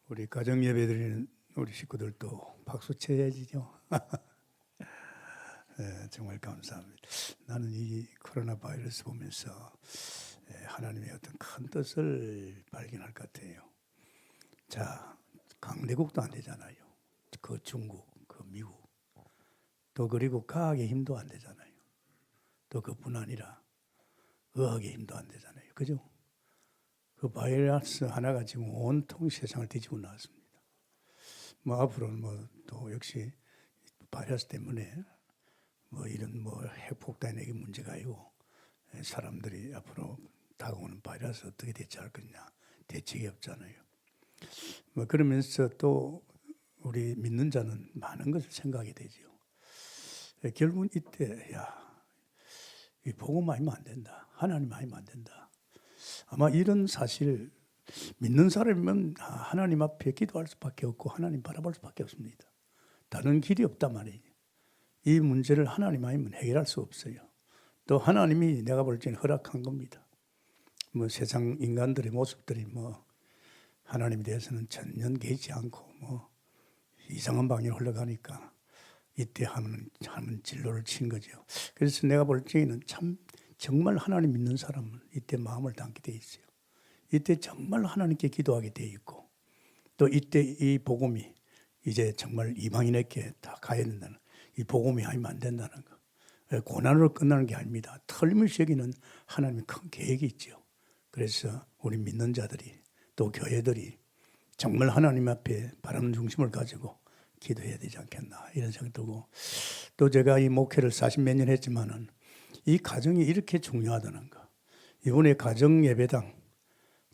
우리 가정 예배 드리는 우리 식구들도 박수 쳐야지요. 네, 정말 감사합니다. 나는 이 코로나 바이러스 보면서 하나님의 어떤 큰 뜻을 발견할 것 같아요. 자, 강대국도 안 되잖아요. 그 중국, 그 미국. 또 그리고 과학의 힘도 안 되잖아요. 또 그뿐 아니라 의학의 힘도 안 되잖아요. 그죠? 그 바이러스 하나가 지금 온통 세상을 뒤집어 놨습니다. 뭐 앞으로는 뭐 또 역시 바이러스 때문에 뭐 이런 뭐 핵폭탄이 문제가 아니고 사람들이 앞으로 다가오는 바이러스 어떻게 대처할 거냐 대책이 없잖아요. 뭐 그러면서 또 우리 믿는 자는 많은 것을 생각하게 되죠. 결국은 이때 이 복음 아니면 안 된다. 하나님 아니면 안 된다. 아마 이런 사실 믿는 사람이면 하나님 앞에 기도할 수밖에 없고 하나님 바라볼 수밖에 없습니다. 다른 길이 없단 말이에요. 이 문제를 하나님 아니면 해결할 수 없어요. 또 하나님이 내가 볼 때는 허락한 겁니다. 뭐 세상 인간들의 모습들이 뭐 하나님에 대해서는 전혀 개의치 않고 뭐 이상한 방향으로 흘러가니까 이때 하면 진로를 친 거죠. 그래서 내가 볼 때는 참 정말 하나님 믿는 사람은 이때 마음을 담게 돼 있어요. 이때 정말 하나님께 기도하게 돼 있고 또 이때 이 복음이 이제 정말 이방인에게 다 가야 된다는 이 복음이 아니면 안 된다는 거. 고난으로 끝나는 게 아닙니다. 틀림없이 여기는 하나님의 큰 계획이 있죠. 그래서 우리 믿는 자들이 또 교회들이 정말 하나님 앞에 바람 중심을 가지고 기도해야 되지 않겠나 이런 생각이 들고 또 제가 이 목회를 40몇 년 했지만은 이 가정이 이렇게 중요하다는 거. 이번에 가정 예배당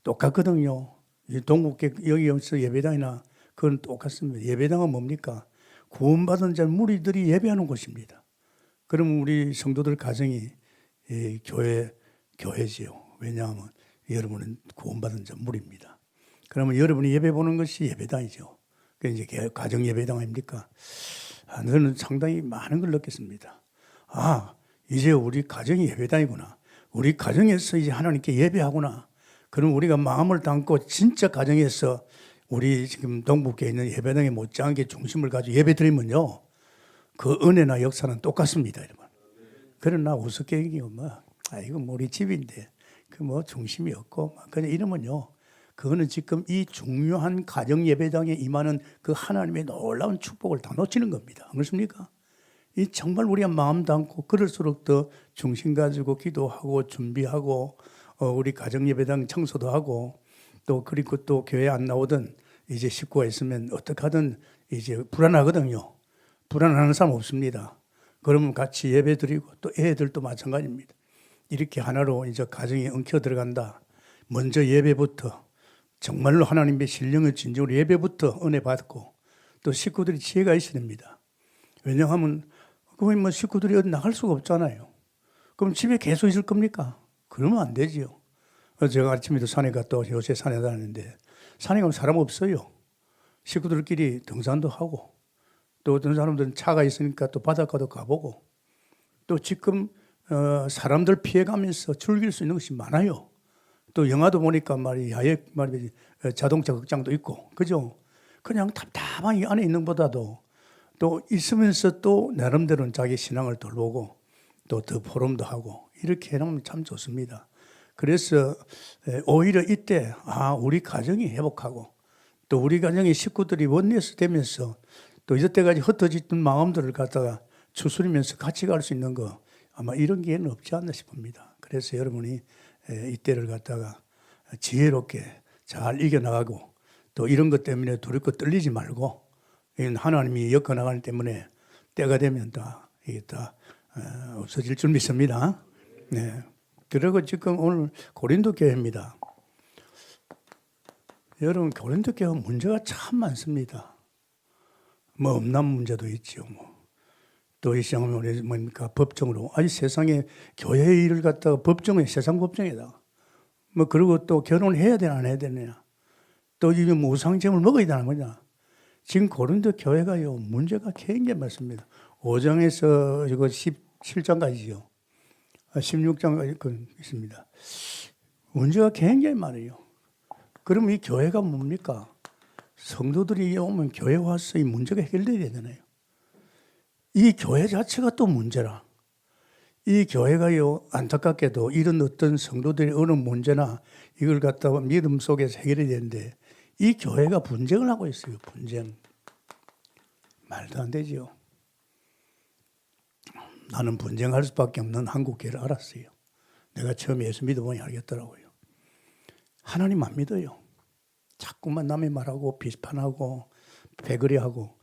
똑같거든요. 동국계 여기서 예배당이나 그건 똑같습니다. 예배당은 뭡니까? 구원받은 자 무리들이 예배하는 곳입니다. 그럼 우리 성도들 가정이 교회지요. 왜냐하면 여러분은 구원받은 자 무리입니다. 그러면 여러분이 예배 보는 것이 예배당이죠. 그 이제 가정 예배당 아닙니까? 저는 상당히 많은 걸 느꼈습니다. 이제 우리 가정이 예배당이구나. 우리 가정에서 이제 하나님께 예배하구나. 그럼 우리가 마음을 담고 진짜 가정에서 우리 지금 동북계에 있는 예배당에 못지않게 중심을 가지고 예배 드리면요. 그 은혜나 역사는 똑같습니다, 여러분. 그러나 우습게 얘기하면 이건 우리 집인데 그 뭐 중심이 없고 그냥 이러면요. 그거는 지금 이 중요한 가정 예배당에 임하는 그 하나님의 놀라운 축복을 다 놓치는 겁니다. 안 그렇습니까? 이 정말 우리가 마음 담고 그럴수록 더 중심 가지고 기도하고 준비하고 우리 가정 예배당 청소도 하고 또 그리고 또 교회 안 나오던 이제 식구가 있으면 어떻게 하든 이제 불안하거든요. 불안하는 사람 없습니다. 그러면 같이 예배 드리고 또 애들도 마찬가지입니다. 이렇게 하나로 이제 가정이 엉켜 들어간다. 먼저 예배부터 정말로 하나님의 신령을 진정으로 예배부터 은혜 받고 또 식구들이 지혜가 있어야 됩니다. 왜냐하면 그건 뭐 식구들이 어디 나갈 수가 없잖아요. 그럼 집에 계속 있을 겁니까? 그러면 안 되지요. 제가 아침에도 산에 갔다 요새 산에 다니는데 산에 가면 사람 없어요. 식구들끼리 등산도 하고 또 어떤 사람들은 차가 있으니까 또 바닷가도 가보고 또 지금 사람들 피해가면서 즐길 수 있는 것이 많아요. 또 영화도 보니까 야외 자동차 극장도 있고 그죠? 그냥 답답한 이 안에 있는 것보다도 또 있으면서 또 나름대로는 자기 신앙을 돌보고 또 더 포럼도 하고 이렇게 해놓으면 참 좋습니다. 그래서 오히려 이때 우리 가정이 회복하고 또 우리 가정의 식구들이 원내스 되면서 또 이때까지 흩어졌던 마음들을 갖다가 추스리면서 같이 갈 수 있는 거 아마 이런 기회는 없지 않나 싶습니다. 그래서 여러분이 이때를 갖다가 지혜롭게 잘 이겨나가고 또 이런 것 때문에 두렵고 떨리지 말고 하나님이 엮어나가기 때문에 때가 되면 이게 다 없어질 줄 믿습니다. 네. 그리고 지금 오늘 고린도 교회입니다. 여러분 고린도 교회 문제가 참 많습니다. 뭐 음란 문제도 있죠. 또 이 시장은 뭡니까 법정으로 세상에 교회 일을 갖다가 법정에 세상 법정에다 그리고 또 결혼을 해야 되나 안 해야 되느냐 또 이 우상점을 먹어야 되나 뭐냐 지금 고린도 교회가요 문제가 굉장히 많습니다. 5장에서 이거 17장까지요. 16장까지 있습니다. 문제가 굉장히 많아요. 그럼 이 교회가 뭡니까? 성도들이 오면 교회 와서 이 문제가 해결돼야 되잖아요. 이 교회 자체가 또 문제라. 이 교회가요, 안타깝게도 이런 어떤 성도들의 어느 문제나 이걸 갖다가 믿음 속에서 해결해야 되는데 이 교회가 분쟁을 하고 있어요. 분쟁. 말도 안 되지요. 나는 분쟁할 수밖에 없는 한국 교회를 알았어요. 내가 처음에 예수 믿어보니 알겠더라고요. 하나님 안 믿어요. 자꾸만 남의 말하고 비판하고 배그리하고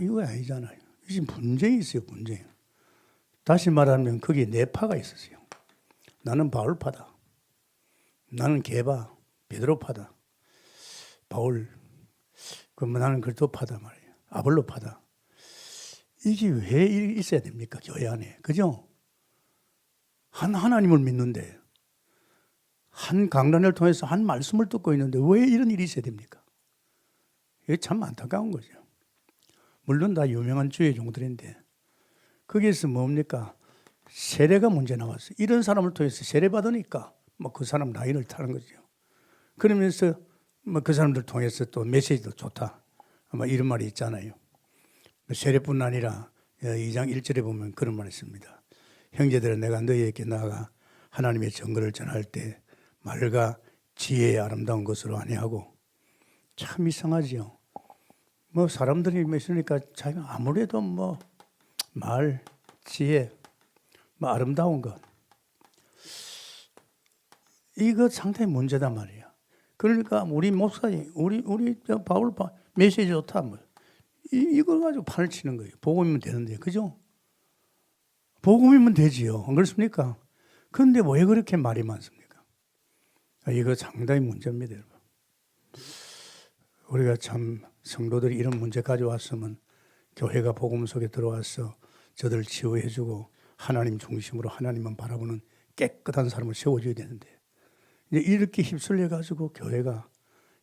이거 아니잖아요. 이제 분쟁이 있어요. 분쟁. 다시 말하면 거기에 네 파가 있었어요. 나는 바울파다. 나는 게바, 베드로파다. 바울, 그러면 나는 그리스도파다 말이에요. 아볼로파다. 이게 왜 있어야 됩니까? 교회 안에. 그죠? 하나님을 믿는데 한 강단을 통해서 한 말씀을 듣고 있는데 왜 이런 일이 있어야 됩니까? 이게 참 안타까운 거죠. 물론 다 유명한 주의 종들인데 거기에서 뭡니까? 세례가 문제 나왔어요. 이런 사람을 통해서 세례 받으니까 그 사람 라인을 타는 거죠. 그러면서 그 사람들 통해서 또 메시지도 좋다. 이런 말이 있잖아요. 세례뿐 아니라 2장 1절에 보면 그런 말이 있습니다. 형제들아 내가 너희에게 나아가 하나님의 정거를 전할 때 말과 지혜의 아름다운 것으로 아니하고 참 이상하지요. 사람들이 있으니까 자기가 아무래도 말, 지혜, 아름다운 것 이거 상당히 문제단 말이야. 그러니까 우리 목사님, 우리 바울 메시지 좋다 이걸 가지고 판을 치는 거예요. 복음이면 되는데, 그죠? 복음이면 되지요. 안 그렇습니까? 그런데 왜 그렇게 말이 많습니까? 이거 상당히 문제입니다, 여러분. 우리가 참 성도들이 이런 문제 가져왔으면 교회가 복음 속에 들어와서 저들 치유해주고 하나님 중심으로 하나님만 바라보는 깨끗한 사람을 세워줘야 되는데 이제 이렇게 휩쓸려가지고 교회가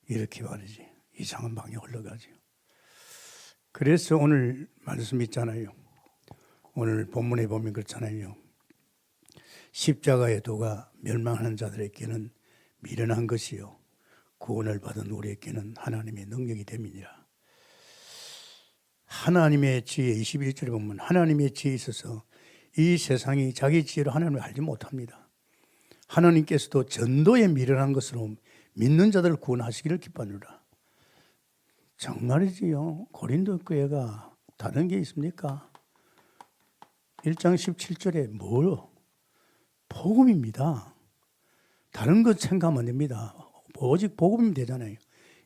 이렇게 말이지 이상한 방향에 흘러가지요. 그래서 오늘 말씀 있잖아요. 오늘 본문에 보면 그렇잖아요. 십자가의 도가 멸망하는 자들에게는 미련한 것이요 구원을 받은 우리에게는 하나님의 능력이 됨이니라. 하나님의 지혜 21절에 보면 하나님의 지혜에 있어서 이 세상이 자기 지혜로 하나님을 알지 못합니다. 하나님께서도 전도에 미련한 것으로 믿는 자들을 구원하시기를 기뻐하노라. 정말이지요. 고린도 교회가 다른 게 있습니까? 1장 17절에 뭐요? 복음입니다. 다른 것 생각하면 안 됩니다. 오직 복음이면 되잖아요.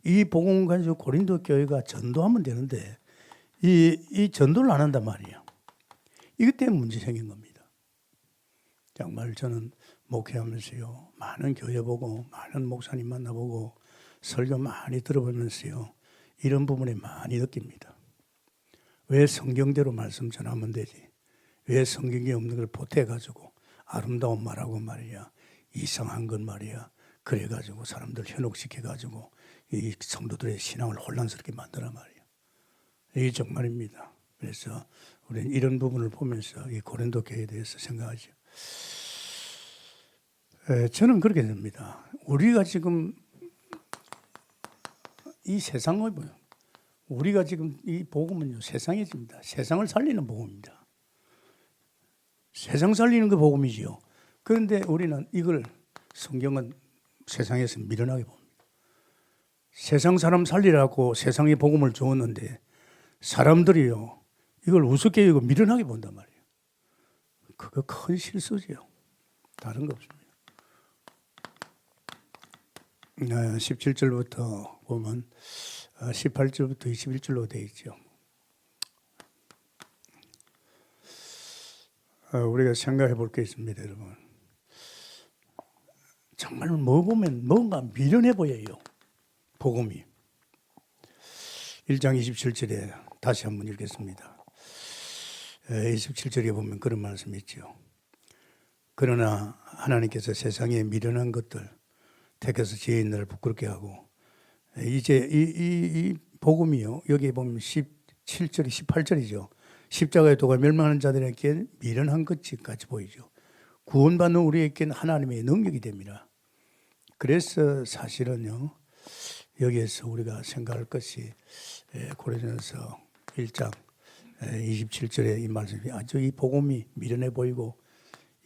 이 복음을 가지고 고린도 교회가 전도하면 되는데 이 전도를 안 한단 말이에요. 이것 때문에 문제 생긴 겁니다. 정말 저는 목회하면서요. 많은 교회 보고 많은 목사님 만나보고 설교 많이 들어보면서요. 이런 부분에 많이 느낍니다. 왜 성경대로 말씀 전하면 되지? 왜 성경에 없는 걸 보태가지고 아름다운 말하고 말이야. 이상한 건 말이야. 그래가지고 사람들 현혹시켜가지고 이 성도들의 신앙을 혼란스럽게 만드란 말이야. 이게 정말입니다. 그래서 우리는 이런 부분을 보면서 이 고린도 교회에 대해서 생각하죠. 저는 그렇게 됩니다. 우리가 지금 이 세상을 보여. 우리가 지금 이 복음은요 세상에 집니다. 세상을 살리는 복음입니다. 세상 살리는 게 복음이지요. 그런데 우리는 이걸 성경은 세상에서 미련하게 봅니다. 세상 사람 살리라고 세상의 복음을 주었는데 사람들이요 이걸 우습게 여기고 미련하게 본단 말이에요. 그거 큰 실수지요. 다른 거 없습니다. 17절부터 보면 18절부터 21절로 되어 있죠. 우리가 생각해 볼 게 있습니다, 여러분. 정말 보면 뭔가 미련해 보여요. 복음이. 1장 27절에 다시 한번 읽겠습니다. 27절에 보면 그런 말씀이 있죠. 그러나 하나님께서 세상에 미련한 것들 택해서 지혜인들을 부끄럽게 하고 이제 이 복음이요. 여기 보면 17절이 18절이죠. 십자가의 도가 멸망하는 자들에게 미련한 것까지 보이죠. 구원받는 우리에게는 하나님의 능력이 됩니다. 그래서 사실은요. 여기에서 우리가 생각할 것이 고린도전서 1장 27절에 이 말씀이 아주 이 복음이 미련해 보이고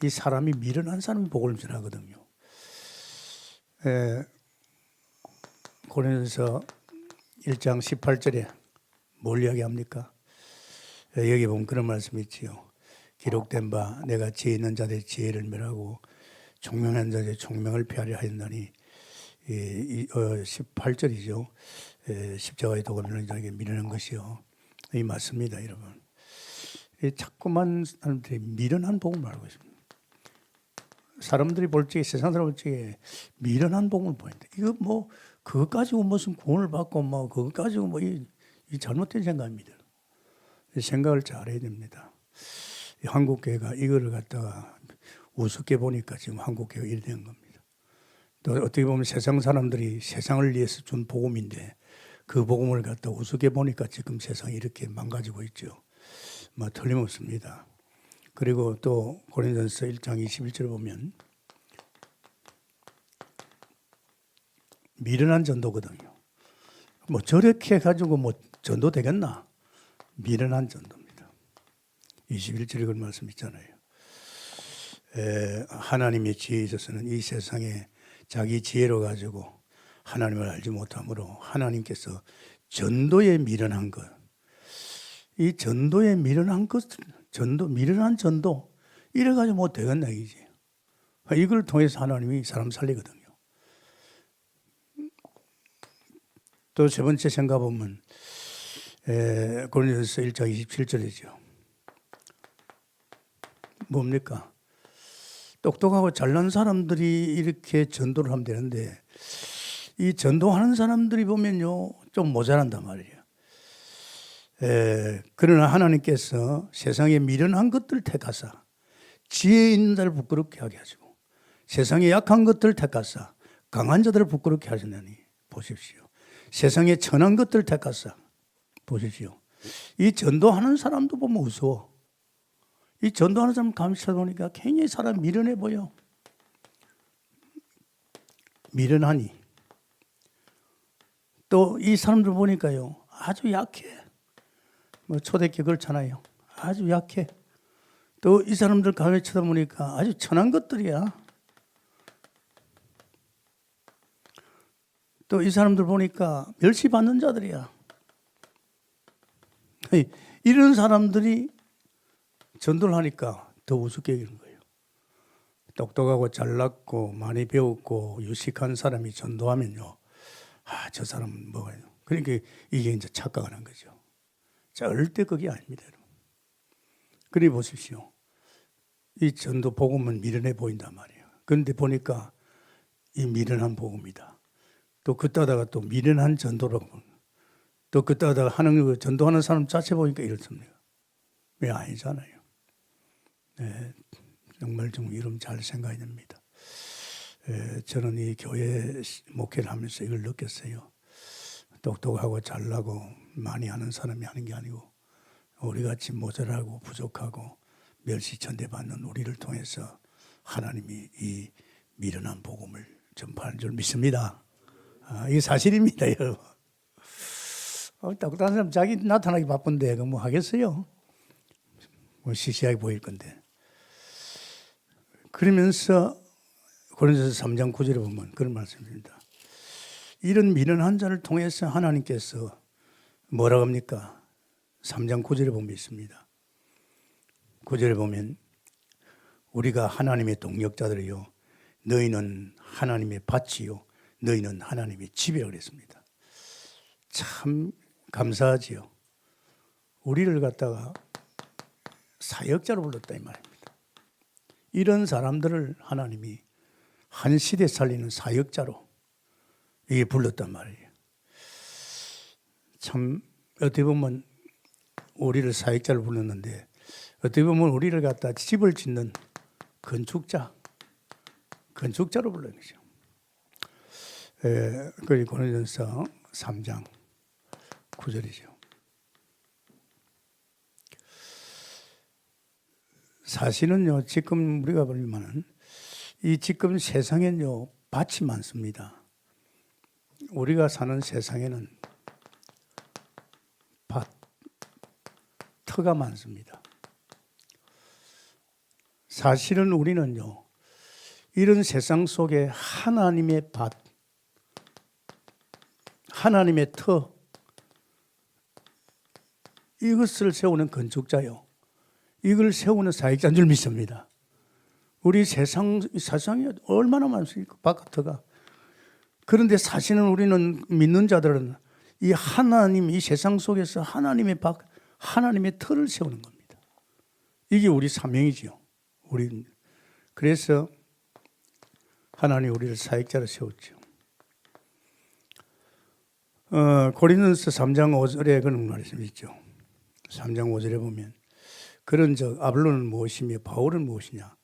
이 사람이 미련한 사람이 복음을 전하거든요. 고린도전서 1장 18절에 뭘 이야기합니까? 여기 보면 그런 말씀이 있지요. 기록된 바 내가 지혜 있는 자들의 지혜를 멸하고 총명한 자들의 총명을 폐하려 하였나니 18절이죠. 십자가의 도가 미련한 자에게 미련한 것이요. 이 맞습니다, 여러분. 자꾸만 사람들이 미련한 복음을 알고 있습니다. 사람들이 볼 적에, 세상 사람 볼 적에 미련한 복음을 보인다. 이거 뭐 그것 가지고 무슨 구원을 받고 뭐 그것 가지고 이 잘못된 생각입니다. 생각을 잘해야 됩니다. 한국교회가 이거를 갖다가 우습게 보니까 지금 한국교회가 이렇게 된 겁니다. 또 어떻게 보면 세상 사람들이 세상을 위해서 준 복음인데 그 복음을 갖다 우습게 보니까 지금 세상이 이렇게 망가지고 있죠. 뭐 틀림없습니다. 그리고 또 고린도전서 1장 21절 보면 미련한 전도거든요. 뭐 저렇게 해가지고 뭐 전도 되겠나? 미련한 전도입니다. 21절에 그런 말씀 있잖아요. 하나님의 지혜에 있어서는 이 세상에 자기 지혜로 가지고 하나님을 알지 못하므로 하나님께서 전도에 미련한 것, 이 전도에 미련한 것, 미련한 전도 이래가지고 뭐 되겠나 이지. 이걸 통해서 하나님이 사람 살리거든요. 또 세 번째 생각 보면 고린도전서 1장 27절이죠. 뭡니까? 똑똑하고 잘난 사람들이 이렇게 전도를 하면 되는데 이 전도하는 사람들이 보면요 좀 모자란단 말이에요. 그러나 하나님께서 세상에 미련한 것들 택하사 지혜 있는 자를 부끄럽게 하게 하시고 세상에 약한 것들 택하사 강한 자들을 부끄럽게 하시나니 보십시오. 세상에 천한 것들 택하사 보십시오. 이 전도하는 사람도 보면 무서워. 이 전도하는 사람 가만히 쳐다보니까 굉장히 사람 미련해 보여. 미련하니 또 이 사람들 보니까요 아주 약해. 뭐 초대교회 그렇잖아요. 아주 약해. 또 이 사람들 가만히 쳐다보니까 아주 천한 것들이야. 또 이 사람들 보니까 멸시받는 자들이야. 이런 사람들이 전도를 하니까 더 우습게 여기는 거예요. 똑똑하고 잘났고 많이 배웠고 유식한 사람이 전도하면요. 저 사람은 뭐가요? 그러니까 이게 이제 착각하는 거죠. 절대 그게 아닙니다. 그래 보십시오. 이 전도 복음은 미련해 보인단 말이에요. 그런데 보니까 이 미련한 복음이다. 또 그따다가 또 미련한 전도라고 또 그따다가 하는 전도하는 사람 자체 보니까 이렇습니다. 왜 아니잖아요. 네, 정말 좀 이름 잘 생각해야 됩니다. 저는 이 교회 목회를 하면서 이걸 느꼈어요. 똑똑하고 잘나고 많이 하는 사람이 하는 게 아니고 우리같이 모자라고 부족하고 멸시천대받는 우리를 통해서 하나님이 이 미련한 복음을 전파하는 줄 믿습니다. 이게 사실입니다, 여러분. 똑똑한 사람 자기 나타나기 바쁜데 뭐 하겠어요? 뭐 시시하게 보일 건데. 그러면서 고린도전서 3장 9절에 보면 그런 말씀입니다. 이런 미련한 자를 통해서 하나님께서 뭐라고 합니까? 3장 9절에 보면 있습니다. 9절에 보면 우리가 하나님의 동역자들이요 너희는 하나님의 밭이요 너희는 하나님의 집이라고 그랬습니다. 참 감사하지요. 우리를 갖다가 사역자로 불렀다 이 말입니다. 이런 사람들을 하나님이 한 시대 살리는 사역자로 이게 불렀단 말이에요. 참 어떻게 보면 우리를 사역자를 불렀는데 어떻게 보면 우리를 갖다 집을 짓는 건축자로 불른 거죠. 그리고 고린도전서 3장 9절이죠. 사실은요, 지금 우리가 보면은 이 지금 세상엔요 밭이 많습니다. 우리가 사는 세상에는 밭, 터가 많습니다. 사실은 우리는요, 이런 세상 속에 하나님의 밭, 하나님의 터, 이것을 세우는 건축자요, 이걸 세우는 사역자인 줄 믿습니다. 우리 세상에 얼마나 많습니까? 바깥터가. 그런데 사실은 우리는 믿는 자들은 이 하나님, 이 세상 속에서 하나님의 하나님의 터를 세우는 겁니다. 이게 우리 사명이지요. 그래서 하나님 우리를 사역자로 세웠죠. 고린도서 3장 5절에 그런 말씀이 있죠. 3장 5절에 보면 그런 적 아볼로는 무엇이며 바울은 무엇이냐,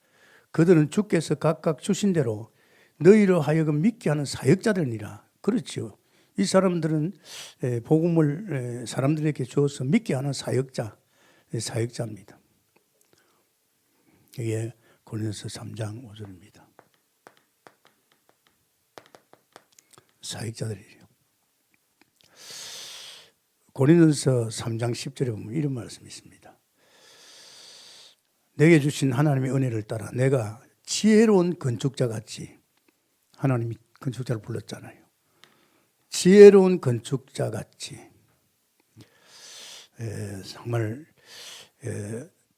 그들은 주께서 각각 주신 대로 너희로 하여금 믿게 하는 사역자들이니라. 그렇죠. 이 사람들은 복음을 사람들에게 주어서 믿게 하는 사역자입니다. 이게 고린도서 3장 5절입니다. 사역자들이에요. 고린도서 3장 10절에 보면 이런 말씀이 있습니다. 내게 주신 하나님의 은혜를 따라 내가 지혜로운 건축자 같이, 하나님이 건축자를 불렀잖아요. 지혜로운 건축자 같이 정말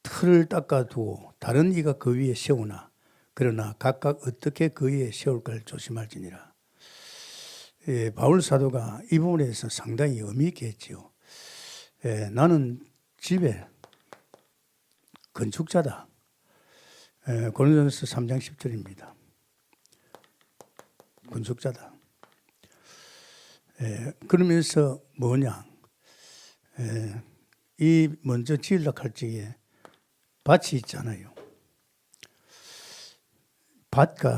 틀을 닦아두고 다른 이가 그 위에 세우나 그러나 각각 어떻게 그 위에 세울까를 조심할지니라. 바울 사도가 이 부분에 대해서 상당히 의미 있게 했지요. 나는 집에 건축자다. 고린도서 3장 10절입니다. 건축자다. 그러면서 뭐냐? 이 먼저 지으려고 할 적에 밭이 있잖아요.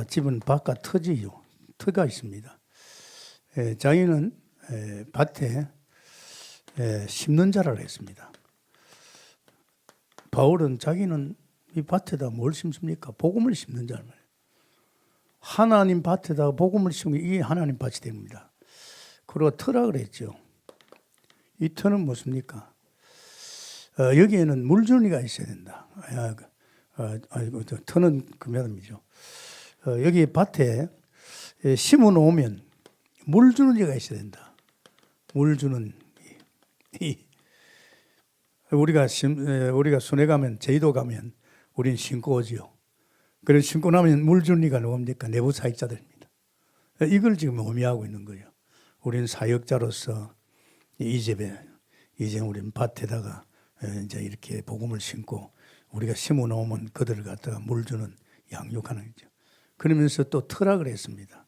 집은 밭과 터지요. 터가 있습니다. 자기는 밭에 심는 자라고 했습니다. 바울은 자기는 이 밭에다 뭘 심습니까? 복음을 심는 자를 말이에요. 하나님 밭에다가 복음을 심으면 이게 하나님 밭이 됩니다. 그리고 터라 그랬죠. 이 터는 무엇입니까? 여기에는 물주니가 있어야 된다. 터는 금연이죠. 여기 밭에 심어 놓으면 물 주는 이가 있어야 된다. 물 주는 우리가 순회 가면, 제주도 가면 우리는 신고 오지요. 그래서 신고 나면 물 주는 이가 누굽니까? 내부 사역자들입니다. 이걸 지금 의미하고 있는 거예요. 우리는 사역자로서 이제 우리는 밭에다가 이제 이렇게 복음을 심고 우리가 심어 놓으면 그들을 갖다가 물 주는, 양육하는 거죠. 그러면서 또 터라 그랬습니다.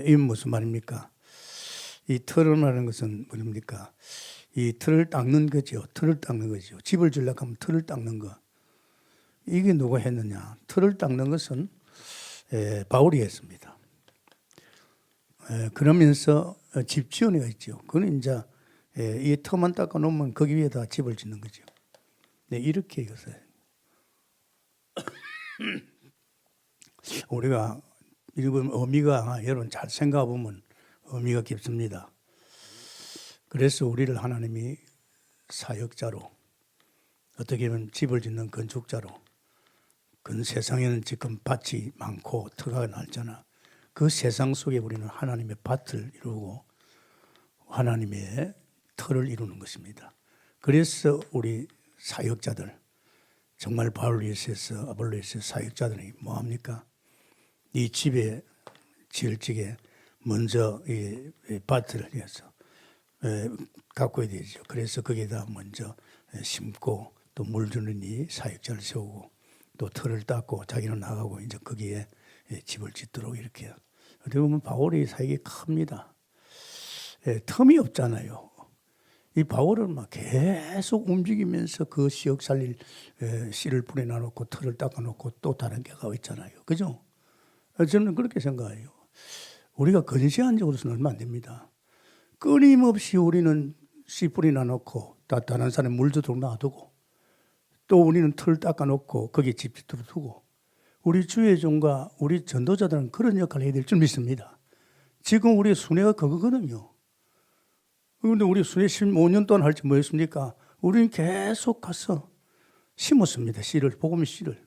이건 무슨 말입니까? 이 터를 말하는 것은 뭡니까? 이 틀을 닦는 거죠. 틀을 닦는 거죠. 집을 지으려고 하면 틀을 닦는 거. 이게 누가 했느냐? 틀을 닦는 것은 바울이 했습니다. 그러면서 집 지은 애가 있죠. 그는 이제 이 터만 닦아 놓으면 거기 위에다 집을 짓는 거죠. 네, 이렇게 이것을 우리가 이런 의미가 여러분 잘 생각해 보면 의미가 깊습니다. 그래서 우리를 하나님이 사역자로, 어떻게 보면 집을 짓는 건축자로, 그 세상에는 지금 밭이 많고 터가 넓잖아. 그 세상 속에 우리는 하나님의 밭을 이루고 하나님의 터를 이루는 것입니다. 그래서 우리 사역자들, 정말 바울리에서 아볼로에서 사역자들이 뭐합니까? 이 집에 지을 적에 먼저 이 밭을 위해서 가꿔야 되죠. 그래서 거기에다 먼저 심고 또 물 주는 이 사역자를 세우고 또 터를 닦고 자기는 나가고 이제 거기에 집을 짓도록 이렇게. 어떻게 보면 바울의 사역이 큽니다. 텀이 없잖아요. 이 바울은 막 계속 움직이면서 그 지역 살릴 씨를 뿌려 놓고 터를 닦아 놓고 또 다른 게 가고 있잖아요. 그죠? 저는 그렇게 생각해요. 우리가 근시한 적으로서는 얼마 안 됩니다. 끊임없이 우리는 씨 뿌리나 놓고 다른 사람에 물 주도록 놔두고 또 우리는 틀 닦아 놓고 거기에 집 짓도록 두고 우리 주의종과 우리 전도자들은 그런 역할을 해야 될 줄 믿습니다. 지금 우리 순회가 그거거든요. 그런데 우리 순회 15년 동안 할 지 뭐였습니까? 우리는 계속 가서 심었습니다. 씨를, 복음의 씨를.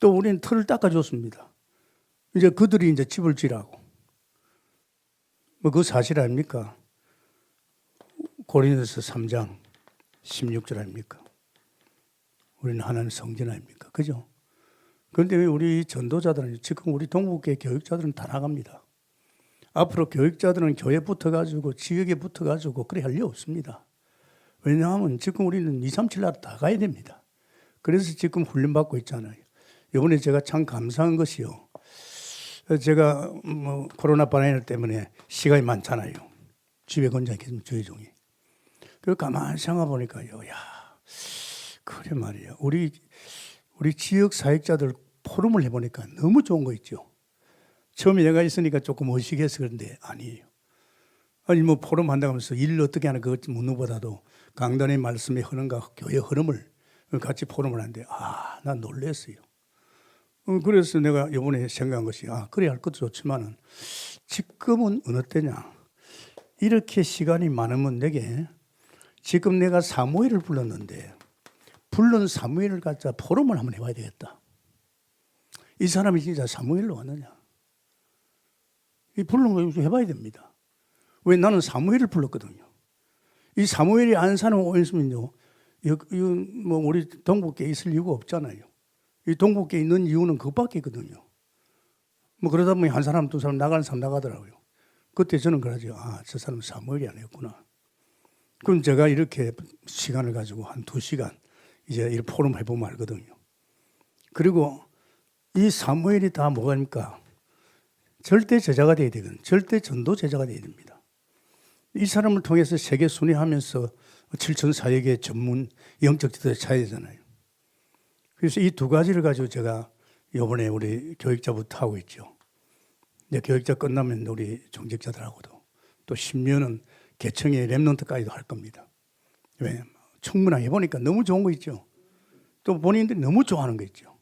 또 우리는 틀을 닦아줬습니다. 이제 그들이 이제 집을 지라고. 뭐 그 사실 아닙니까? 고린도서 3장 16절 아닙니까? 우리는 하나님 성전 아닙니까? 그죠? 그런데 우리 전도자들은 지금 우리 동북교회 교육자들은 다 나갑니다. 앞으로 교육자들은 교회에 붙어가지고 지역에 붙어가지고 그래 할 리 없습니다. 왜냐하면 지금 우리는 2, 3, 7 나라 다 가야 됩니다. 그래서 지금 훈련받고 있잖아요. 이번에 제가 참 감사한 것이요. 제가 뭐 코로나 바이러스 때문에 시간이 많잖아요. 집에 혼자 있겠습니다. 저희 종이. 그리고 가만히 생각해 보니까요. 야, 그래 말이야. 우리 지역 사역자들 포럼을 해보니까 너무 좋은 거 있죠. 처음에 내가 있으니까 조금 어식해서 그런데 아니에요. 아니 뭐 포럼 한다고 하면서 일을 어떻게 하나 그것 묻는 것보다도 강단의 말씀의 흐름과 교회 흐름을 같이 포럼을 하는데 난 놀랐어요. 그래서 내가 이번에 생각한 것이 그래야 할 것도 좋지만은 지금은 어느 때냐. 이렇게 시간이 많으면 내게 지금 내가 사무엘을 불렀는데 불른 사무엘을 갖다 포럼을 한번 해봐야 되겠다. 이 사람이 진짜 사무엘로 왔느냐. 이 부르는 거 해봐야 됩니다. 왜 나는 사무엘을 불렀거든요. 이 사무엘이 안 사는 오였으면요. 뭐 우리 동북계에 있을 이유가 없잖아요. 이 동북계에 있는 이유는 그것밖에 있거든요. 뭐 그러다 보니 한 사람, 두 사람 나가는 사람 나가더라고요. 그때 저는 그러죠. 저 사람 사무엘이 아니었구나. 그럼 제가 이렇게 시간을 가지고 한 2시간 이제 이 포럼 해보면 알거든요. 그리고 이 사무엘이 다 뭐가입니까? 절대 제자가 돼야 되거든요. 절대 전도 제자가 돼야 됩니다. 이 사람을 통해서 세계 순회하면서 7천 사역의 전문 영적 지도자 차야 되잖아요. 그래서 이 두 가지를 가지고 제가 이번에 우리 교육자부터 하고 있죠. 이제 교육자 끝나면 우리 정직자들하고도 또 10년은 개청의 랩런트까지도 할 겁니다. 왜? 충분하게 해보니까 너무 좋은 거 있죠. 또 본인들이 너무 좋아하는 거 있죠.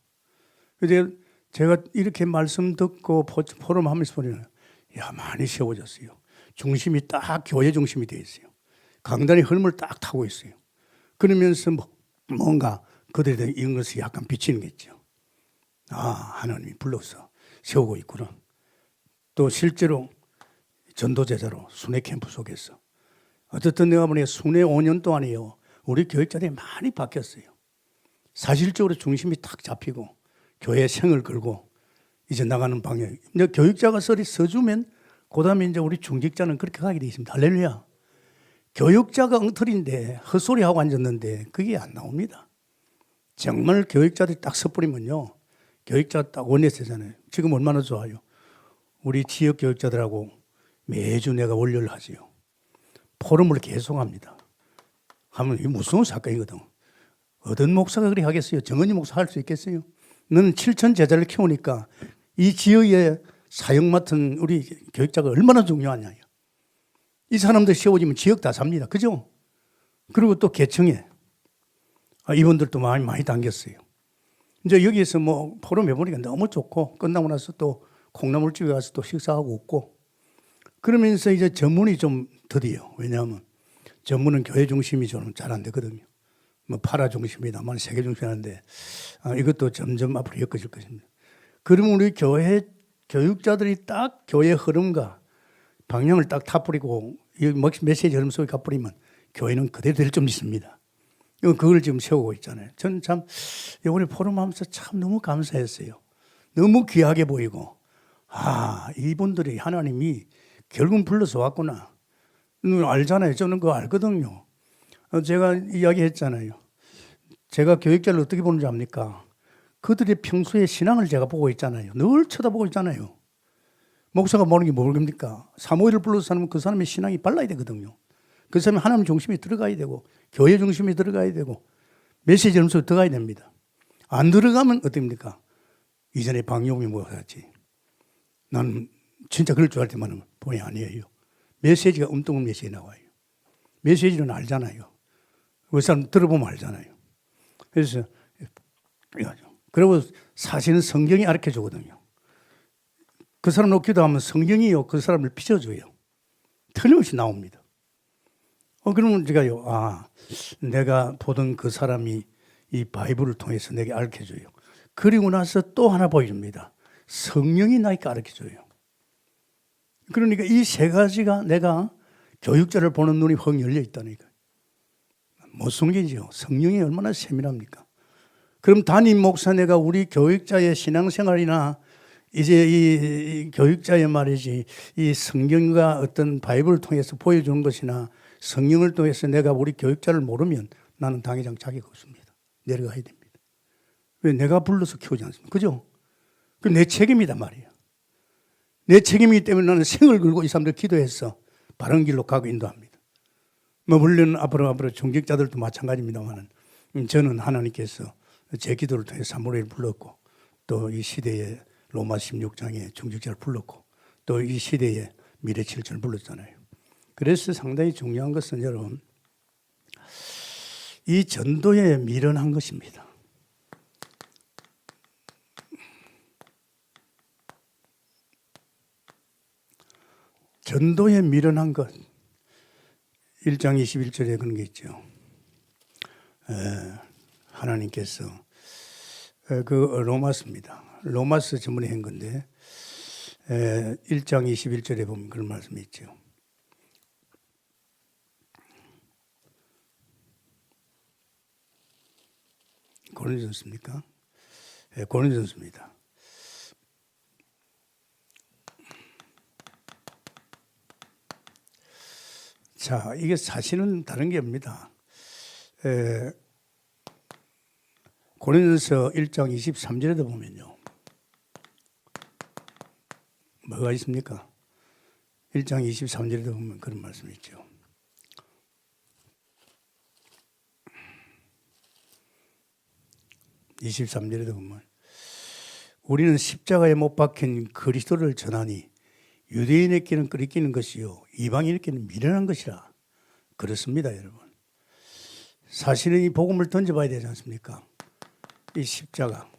그래서 제가 이렇게 말씀 듣고 포럼 하면서 보니까 많이 세워졌어요. 중심이 딱 교회 중심이 되어 있어요. 강단의 흐름을 딱 타고 있어요. 그러면서 뭔가 그들에 이런 것이 약간 비치는 게 있죠. 하나님이 불러서 세우고 있구나. 또 실제로 전도제자로 순회 캠프 속에서 어쨌든 내가 보니 순회 5년 동안이요. 우리 교육자들이 많이 바뀌었어요. 사실적으로 중심이 딱 잡히고 교회 생을 걸고 이제 나가는 방향. 이제 교육자가 서주면 그다음에 이제 우리 중직자는 그렇게 가게 돼 있습니다. 할렐루야. 교육자가 엉터리인데 헛소리하고 앉았는데 그게 안 나옵니다. 정말 교육자들이 딱 서뿌리면요. 교육자가 딱 원내세잖아요. 지금 얼마나 좋아요. 우리 지역 교육자들하고 매주 내가 원료를 하지요. 포럼을 계속합니다. 하면 이게 무서운 사건이거든. 어떤 목사가 그렇게 하겠어요? 정은이 목사 할 수 있겠어요? 너는 7천 제자를 키우니까 이 지역에 사역 맡은 우리 교육자가 얼마나 중요하냐. 이 사람들 세워지면 지역 다 삽니다. 그죠? 그리고 또 개청에 이분들도 많이 당겼어요. 이제 여기에서 뭐 포럼 해보니까 너무 좋고 끝나고 나서 또 콩나물집에 가서 또 식사하고 웃고 그러면서 이제 전문이 좀 드디어 왜냐하면 전문은 교회 중심이 좀 잘 안 되거든요. 뭐 파라 중심이다만 세계 중심인데 이것도 점점 앞으로 엮어질 것입니다. 그러면 우리 교회 교육자들이 딱 교회 흐름과 방향을 딱 타뿌리고 이 메시지 흐름 속에 가뿌리면 교회는 그대로 될 좀 있습니다. 그걸 지금 세우고 있잖아요. 저는 참 이번에 포럼하면서 참 너무 감사했어요. 너무 귀하게 보이고 이분들이 하나님이 결국은 불러서 왔구나. 알잖아요. 저는 그거 알거든요. 제가 이야기했잖아요. 제가 교육자를 어떻게 보는지 압니까? 그들의 평소의 신앙을 제가 보고 있잖아요. 늘 쳐다보고 있잖아요. 목사가 보는 게 뭘입니까? 사무엘을 불러서 사면 그 사람의 신앙이 발라야 되거든요. 그 사람이 하나님 중심에 들어가야 되고 교회 중심에 들어가야 되고 메시지 점수에 들어가야 됩니다. 안 들어가면 어떻습니까? 이전에 방용이 뭐였지? 나는 진짜 그럴 줄 알지만 본의 아니에요. 메시지가 엉뚱한 메시지 나와요. 메시지는 알잖아요. 그 사람 들어보면 알잖아요. 그래서 그리고 사실은 성경이 가르쳐 주거든요. 그 사람 놓고 기도하면 성경이요 그 사람을 빚어줘요. 틀림없이 나옵니다. 그러면 제가요, 내가 보던 그 사람이 이 바이블을 통해서 내게 가르쳐줘요. 그리고 나서 또 하나 보여줍니다. 성령이 나에게 가르쳐줘요. 그러니까 이 세 가지가 내가 교육자를 보는 눈이 확 열려 있다니까. 못 숨기죠. 성령이 얼마나 세밀합니까? 그럼 담임 목사네가 우리 교육자의 신앙생활이나 이제 이 교육자의 말이지 이 성경과 어떤 바이블을 통해서 보여주는 것이나 성령을 통해서 내가 우리 교육자를 모르면 나는 당회장 자격 없습니다. 내려가야 됩니다. 왜? 내가 불러서 키우지 않습니까? 그죠? 그 내 책임이단 말이에요. 내 책임이기 때문에 나는 생을 걸고 이 사람들 기도해서 바른 길로 가고 인도합니다. 물론 앞으로 중직자들도 마찬가지입니다만 저는 하나님께서 제 기도를 통해 사무엘을 불렀고 또 이 시대에 로마 16장에 중직자를 불렀고 또 이 시대에 미래 7천을 불렀잖아요. 그래서 상당히 중요한 것은 여러분 이 전도에 미련한 것입니다. 전도에 미련한 것 1장 21절에 그런 게 있죠. 하나님께서 그 로마서입니다. 로마서 전문에 한 건데 1장 21절에 보면 그런 말씀이 있죠. 고린도전서입니까? 고린도전서입니다. 자, 이게 사실은 다른 게 없습니다. 고린도전서 1장 23절에도 보면요. 뭐가 있습니까? 1장 23절에도 보면 그런 말씀이 있죠. (23절에도) 보면 우리는 십자가에 못 박힌 그리스도를 전하니 유대인에게는 끓이기는 것이요 이방인에게는 미련한 것이라. 그렇습니다, 여러분. 사실은 이 복음을 던져봐야 되지 않습니까? 이 십자가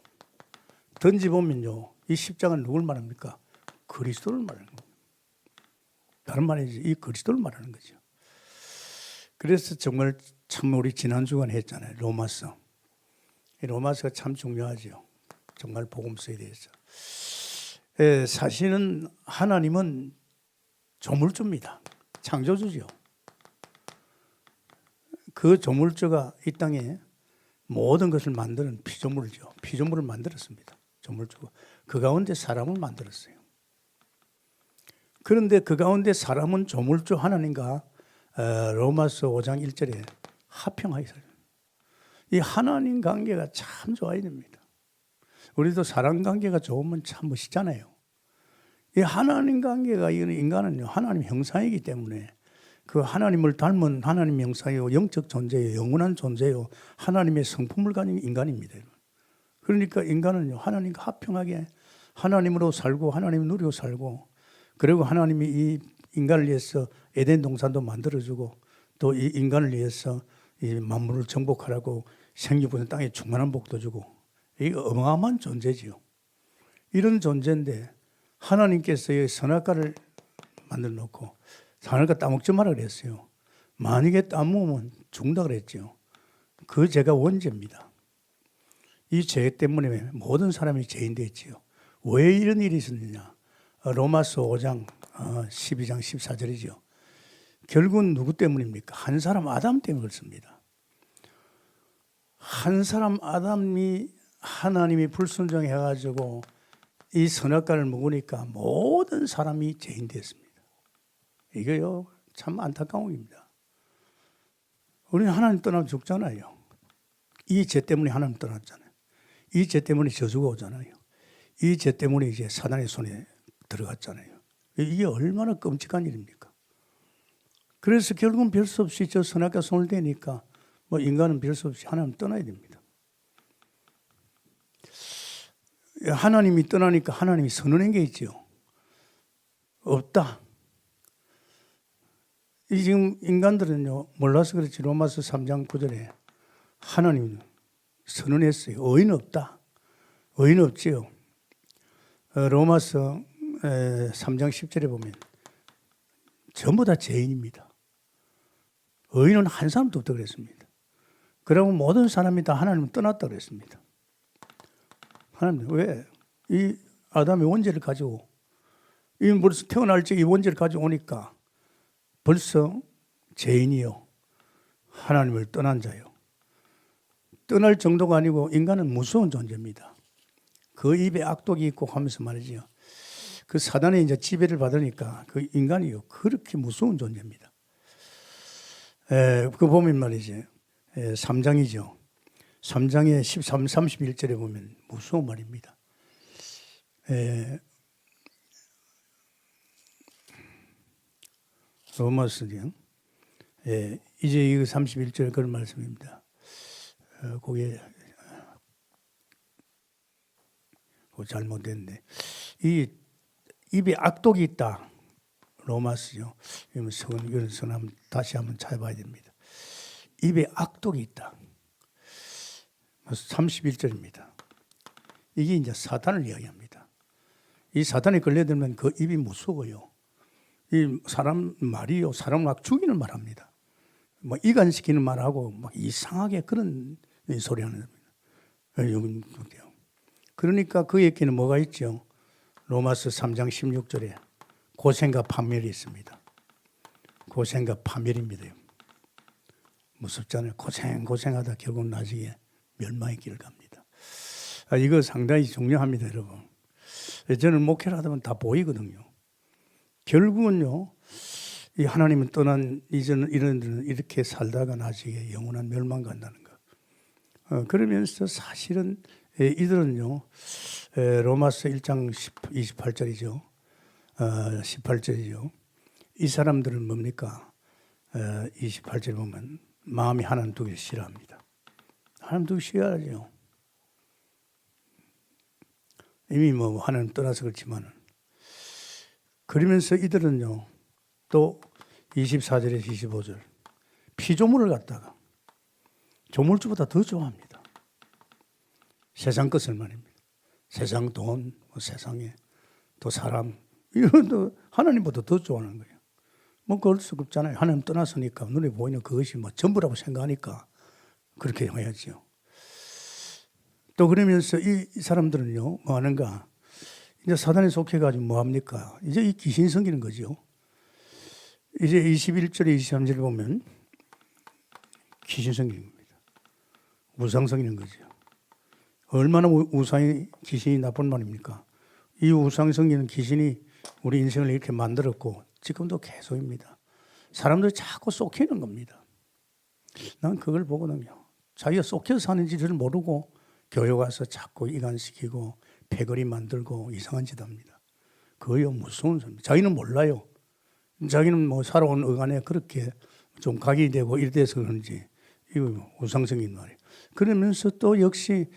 던져보면요, 이 십자가는 누굴 말합니까? 그리스도를 말하는 겁니다. 다른 말이지 이 그리스도를 말하는 거죠. 그래서 정말 참 우리 지난 주간 했잖아요. 로마서. 이 로마서가 참 중요하죠. 정말 복음서에 대해서. 사실은 하나님은 조물주입니다. 창조주죠. 그 조물주가 이 땅에 모든 것을 만드는 피조물이죠. 피조물을 만들었습니다. 조물주가. 그 가운데 사람을 만들었어요. 그런데 그 가운데 사람은 조물주 하나님과 로마서 5장 1절에 화평하게 살아요. 이 하나님 관계가 참 좋아야 됩니다. 우리도 사람 관계가 좋으면 참 멋있잖아요. 이 하나님 관계가 인간은요, 하나님 형상이기 때문에 그 하나님을 닮은 하나님 형상이요, 영적 존재요, 영원한 존재요, 하나님의 성품을 가진 인간입니다. 그러니까 인간은요, 하나님과 화평하게 하나님으로 살고 하나님을 누리고 살고, 그리고 하나님이 이 인간을 위해서 에덴 동산도 만들어주고 또 이 인간을 위해서 이 만물을 정복하라고 생기부는 땅에 충만한 복도 주고, 이 어마어마한 존재지요. 이런 존재인데 하나님께서 이 선악과를 만들어 놓고 선악과 따먹지 마라 그랬어요. 만약에 따먹으면 죽는다 그랬죠. 그 죄가 원죄입니다. 이 죄 때문에 모든 사람이 죄인 됐지요. 왜 이런 일이 있었느냐? 로마서 5장 12장 14절이죠. 결국은 누구 때문입니까? 한 사람 아담 때문에 그렇습니다. 한 사람 아담이 하나님이 불순종해가지고 이 선악과를 먹으니까 모든 사람이 죄인 됐습니다. 이거요 참 안타까운 일입니다. 우리는 하나님 떠나면 죽잖아요. 이 죄 때문에 하나님 떠났잖아요. 이 죄 때문에 저주가 오잖아요. 이 죄 때문에 이제 사단의 손에 들어갔잖아요. 이게 얼마나 끔찍한 일입니까? 그래서 결국은 별 수 없이 저 선악과 손을 대니까 뭐 인간은 별 수 없이 하나님 떠나야 됩니다. 하나님이 떠나니까 하나님이 선언한 게 있죠. 없다. 이 지금 인간들은요 몰라서 그렇지 로마서 3장 9절에 하나님 선언했어요. 의인 없다. 의인 없지요. 로마서 3장 10절에 보면 전부 다 죄인입니다. 의인은 한 사람도 없다고 그랬습니다. 그러면 모든 사람이 다 하나님을 떠났다고 그랬습니다. 하나님 왜? 이 아담의 원죄를 가지고 이 벌써 태어날 적 이 원죄를 가지고 오니까 벌써 죄인이요. 하나님을 떠난 자요. 떠날 정도가 아니고 인간은 무서운 존재입니다. 그 입에 악독이 있고 하면서 말이죠. 그 사단의 이제 지배를 받으니까 그 인간이요. 그렇게 무서운 존재입니다. 그 보면 말이죠. 3장이죠. 3장의 13, 31절에 보면 무서운 말입니다. 로마서요. 이제 이거 31절 그런 말씀입니다. 그게 잘못됐네. 이 입에 악독이 있다. 로마서요. 이건 선 다시 한번 찾아봐야 됩니다. 입에 악독이 있다. 31절입니다. 이게 이제 사탄을 이야기합니다. 이 사탄에 걸려들면 그 입이 무서워요. 이 사람 말이요, 사람 막 죽이는 말합니다. 뭐 이간시키는 말하고 막 이상하게 그런 소리 하는 겁니다. 그러니까 그 얘기는 뭐가 있죠? 로마서 3장 16절에 고생과 파멸이 있습니다. 고생과 파멸입니다. 무섭잖아요. 고생하다 결국 나중에 멸망의 길을 갑니다. 이거 상당히 중요합니다, 여러분. 저는 목회를 하다 보면 다 보이거든요. 결국은요, 이 하나님은 떠난 이런 이들은 이렇게 살다가 나중에 영원한 멸망 간다는 거. 그러면서 사실은 이들은요, 로마서 1장 28절이죠. 18절이죠. 이 사람들은 뭡니까? 28절 보면 마음이 하나님 두기를 싫어합니다. 하나님 두기 싫어하죠. 이미 뭐 하나님 떠나서 그렇지만은. 그러면서 이들은요, 또 24절에서 25절 피조물을 갖다가 조물주보다 더 좋아합니다. 세상 것을 말입니다. 세상 돈, 세상에 또 사람 이런 도 하나님보다 더 좋아하는 거예요. 뭐 그럴 수 없잖아요. 하나님 떠났으니까 눈에 보이는 그것이 뭐 전부라고 생각하니까 그렇게 해야죠. 또 그러면서 이 사람들은요, 뭐 하는가? 이제 사단에 속해가지고 뭐 합니까? 이제 이 귀신 섬기는 거죠. 이제 21절에 23절에 보면 귀신 섬기는 겁니다. 우상 섬기는 거죠. 얼마나 우상이 귀신이 나쁜 말입니까? 이 우상 섬기는 귀신이 우리 인생을 이렇게 만들었고 지금도 계속입니다. 사람들이 자꾸 속이는 겁니다. 난 그걸 보거든요. 자기가 속여서 사는지를 모르고 교회 가서 자꾸 이간시키고 패거리 만들고 이상한 짓 합니다. 그거요 무서운 소리입니다. 자기는 몰라요. 자기는 뭐 살아온 어간에 그렇게 좀 각이 되고 이래서 그런지 이거 우상성인 말이에요. 그러면서 또 역시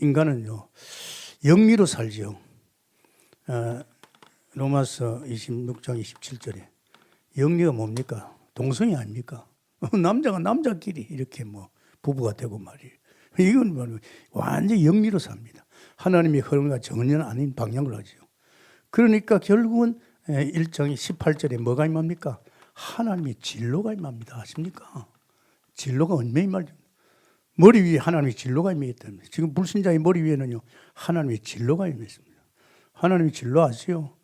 인간은요 영리로 살죠. 로마서 26장 27절에 영리가 뭡니까? 동성이 아닙니까? 남자가 남자끼리 이렇게 뭐 부부가 되고 말이에요. 이건 뭐 완전히 영리로 삽니다. 하나님의 흐름과 전혀 아닌 방향으로 하죠. 그러니까 결국은 1장 18절에 뭐가 임합니까? 하나님의 진로가 임합니다. 아십니까? 진로가 얼마나 임하죠? 머리 위에 하나님의 진로가 임하기 때문에 지금 불신자의 머리 위에는요 하나님의 진로가 임했습니다. 하나님의 진로 아세요?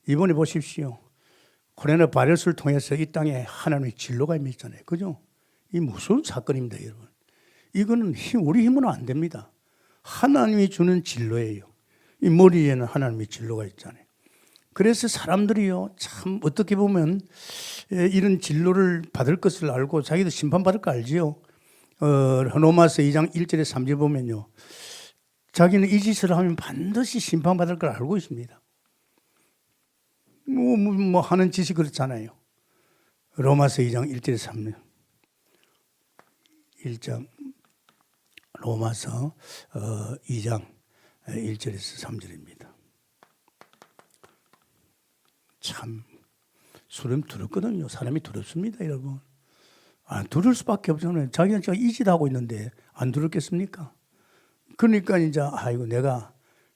이번에 보십시오. 코로나 바이러스를 통해서 이 땅에 하나님의 진로가 임했잖아요. 그죠? 이 무서운 사건입니다, 여러분. 이거는 우리 힘으로 안 됩니다. 하나님이 주는 진로예요. 이 머리에는 하나님의 진로가 있잖아요. 그래서 사람들이요, 참 어떻게 보면 이런 진로를 받을 것을 알고 자기도 심판받을 거 알지요. 로마서 2장 1절에 3절 보면요. 자기는 이 짓을 하면 반드시 심판받을 걸 알고 있습니다. 뭐 하는 짓이 그렇잖아요. 로마서 2장 1절에 3절. 1장 로마서 2장 1절에서 3절입니다. 참 수렴 두렵거든요. 사람이 두렵습니다, 여러분. 안 두를 수밖에 없잖아요. 자기는 이 짓 하고 있는데 안 두렵겠습니까? 그러니까 이제 아이고 내가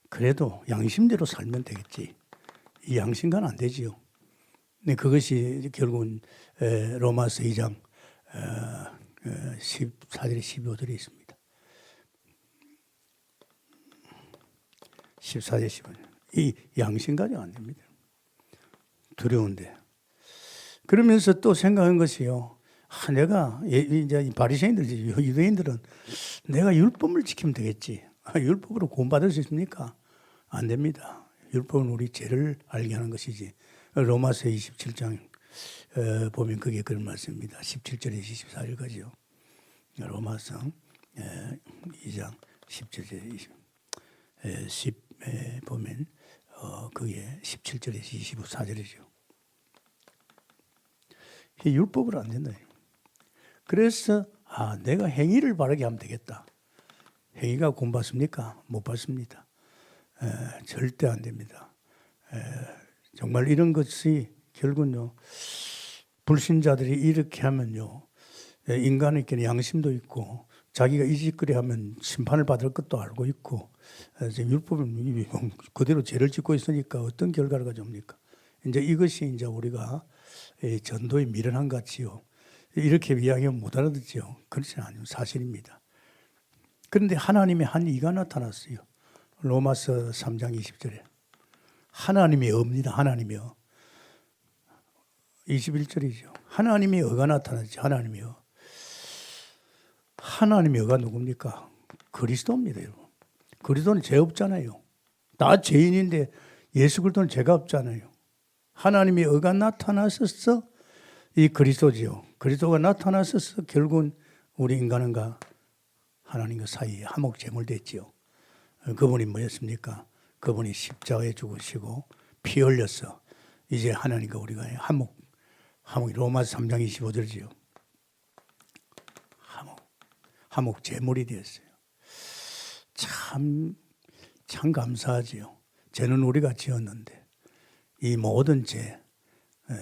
그래도 양심대로 살면 되겠지. 이 양심과는 안 되지요. 근데 그것이 결국은 로마서 2장 14절에 15절에 있습니다. 14절 15절. 이 양심과는 안 됩니다. 두려운데. 그러면서 또 생각한 것이요. 내가 이제 바리새인들, 유대인들은 내가 율법을 지키면 되겠지. 율법으로 구원받을 수 있습니까? 안 됩니다. 율법은 우리 죄를 알게 하는 것이지. 로마서 27장 보면 그게 그런 말씀입니다. 17절에 24절까지요. 로마서 2장 17절에 10 보면 그게 17절에서 24절이죠. 율법으로 안 된다. 그래서 내가 행위를 바르게 하면 되겠다. 행위가 구원받습니까? 못 받습니다. 절대 안 됩니다. 정말 이런 것이 결국은요, 불신자들이 이렇게 하면요, 인간에게는 양심도 있고 자기가 이 짓거리 하면 심판을 받을 것도 알고 있고, 율법은 그대로 죄를 짓고 있으니까 어떤 결과를 가져옵니까? 이제 이것이 이제 우리가 전도의 미련한 같이요, 이렇게 이야기하면 못 알아듣죠. 그렇지는 않아요. 사실입니다. 그런데 하나님의 한 이가 나타났어요. 로마서 3장 20절에 하나님의 어입니다. 하나님이요. 21절이죠. 하나님의 어가 나타났죠. 하나님의 어. 하나님의 어가 누굽니까? 그리스도입니다. 여러분. 그리스도는 죄 없잖아요. 다 죄인인데 예수 그리스도는 죄가 없잖아요. 하나님의 어가 나타나셔서 이 그리스도지요. 그리스도가 나타나셔서 결국은 우리 인간과 하나님과 사이에 화목 제물됐지요. 그분이 뭐였습니까? 그분이 십자가에 죽으시고 피 흘려서 이제 하나님과 우리가 화목이 로마서 3장 25절이지요. 화목 제물이 되었어요. 참 감사하지요. 죄는 우리가 지었는데 이 모든 죄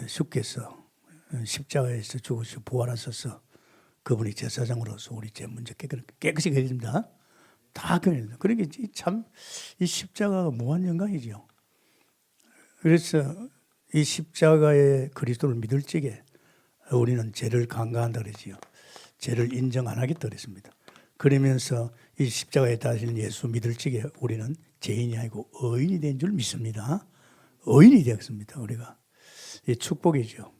주께서 십자가에서 죽으시고 부활하셔서 그분이 제사장으로서 우리 죄 문제 깨끗이 해줍니다. 다 그래요. 그러니까 참 이 십자가가 무한 영광이죠. 그래서 이 십자가의 그리스도를 믿을 적에 우리는 죄를 간과한다 그러지요. 죄를 인정 안 하겠다 그랬습니다. 그러면서 이 십자가에 달린 예수 믿을 적에 우리는 죄인이 아니고 의인이 된 줄 믿습니다. 의인이 되었습니다. 우리가 이 축복이죠.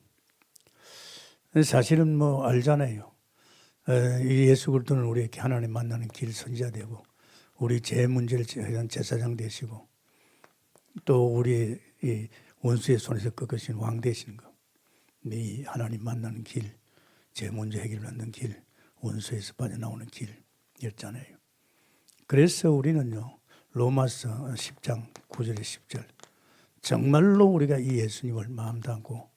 사실은 뭐 알잖아요. 이 예수 그리스도는 우리에게 하나님 만나는 길 선지자 되고 우리 죄 문제를 해결하는 제사장 되시고 또 우리 이 원수의 손에서 꺾으신 왕 되시는 거. 이 하나님 만나는 길, 죄 문제 해결하는 길, 원수에서 빠져나오는 길이었잖아요. 그래서 우리는요, 로마서 10장 9절에 10절 정말로 우리가 이 예수님을 마음 담고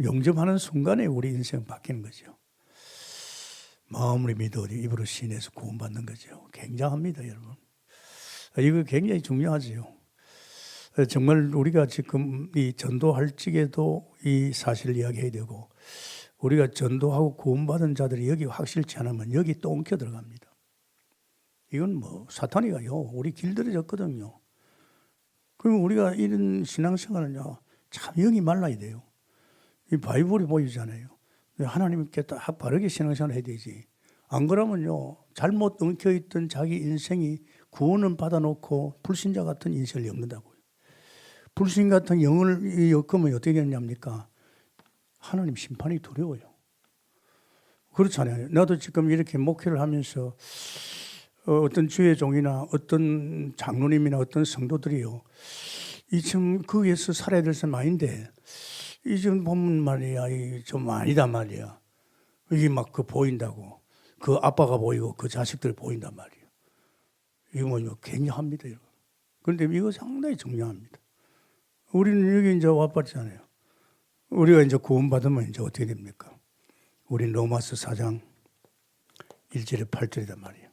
영접하는 순간에 우리 인생 바뀌는 거죠. 마음으로 믿어 입으로 신에서 구원받는 거죠. 굉장합니다, 여러분. 이거 굉장히 중요하죠. 정말 우리가 지금 이 전도할 적에도 이 사실을 이야기해야 되고 우리가 전도하고 구원받은 자들이 여기 확실치 않으면 여기 또 엉켜 들어갑니다. 이건 뭐 사탄이가요, 우리 길들여졌거든요. 그럼 우리가 이런 신앙생활은요, 참 영이 말라야 돼요. 이 바이블이 보이잖아요. 하나님께 딱 바르게 신앙생활 해야 되지. 안 그러면요, 잘못 엉켜있던 자기 인생이 구원은 받아놓고 불신자 같은 인생을 엮는다고요. 불신 같은 영을 엮으면 어떻게 되냐입니까? 하나님 심판이 두려워요. 그렇잖아요. 나도 지금 이렇게 목회를 하면서 어떤 주의 종이나 어떤 장로님이나 어떤 성도들이요, 이 지금 거기에서 살아야 될 사람 아닌데 이 지금 보면 말이야, 이 좀 아니다 말이야. 이게 막 그 보인다고. 그 아빠가 보이고 그 자식들 보인단 말이에요. 이거 뭐 굉장합니다. 그런데 이거 상당히 중요합니다. 우리는 여기 이제 와봤잖아요. 우리가 이제 구원받으면 이제 어떻게 됩니까? 우리는 로마서 4장 1절에 8절이단 말이에요.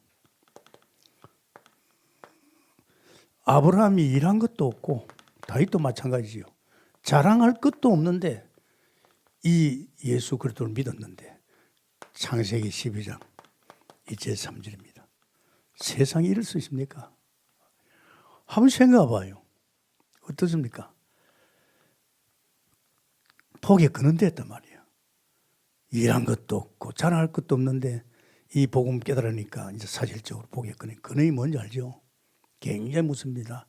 아브라함이 일한 것도 없고 다윗도 마찬가지지요. 자랑할 것도 없는데 이 예수 그리스도를 믿었는데 창세기 12장 2절 3절입니다. 세상에 이럴 수 있습니까? 한번 생각해 봐요. 어떻습니까? 포기에 근원됐단 말이에요. 일한 것도 없고 자랑할 것도 없는데 이 복음 깨달으니까 이제 사실적으로 복의 근원이 뭔지 알죠? 굉장히 무섭습니다.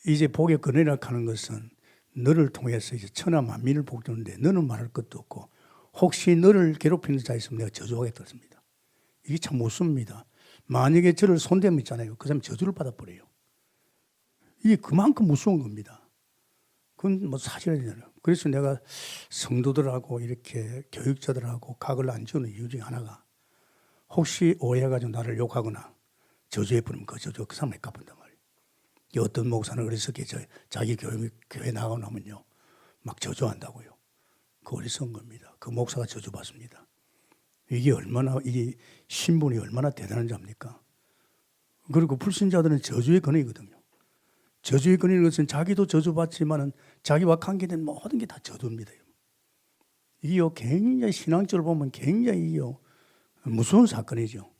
이제 복의 근원이라고 하는 것은 너를 통해서 이제 천하 만민을 복주는데 너는 말할 것도 없고 혹시 너를 괴롭히는 자 있으면 내가 저주하겠다 했습니다. 이게 참 무섭습니다. 만약에 저를 손대면 있잖아요. 그 사람이 저주를 받아버려요. 이게 그만큼 무서운 겁니다. 그건 뭐 사실이잖아요. 그래서 내가 성도들하고 이렇게 교육자들하고 각을 안 지우는 이유 중에 하나가 혹시 오해해가지고 나를 욕하거나 저주해버리면 그 저주 그 사람에게 갚는단 말이에요. 어떤 목사는 어리석게 자기 교회 나가고 나면요. 막 저주한다고요. 그 어리석은 겁니다. 그 목사가 저주받습니다. 이게 신분이 얼마나 대단한 자입니까? 그리고 불신자들은 저주의 근원이거든요. 저주의 근원인 것은 자기도 저주받지만은 자기와 관계된 모든 게 다 저주입니다. 이게요, 굉장히 신앙적으로 보면 굉장히 무서운 사건이죠.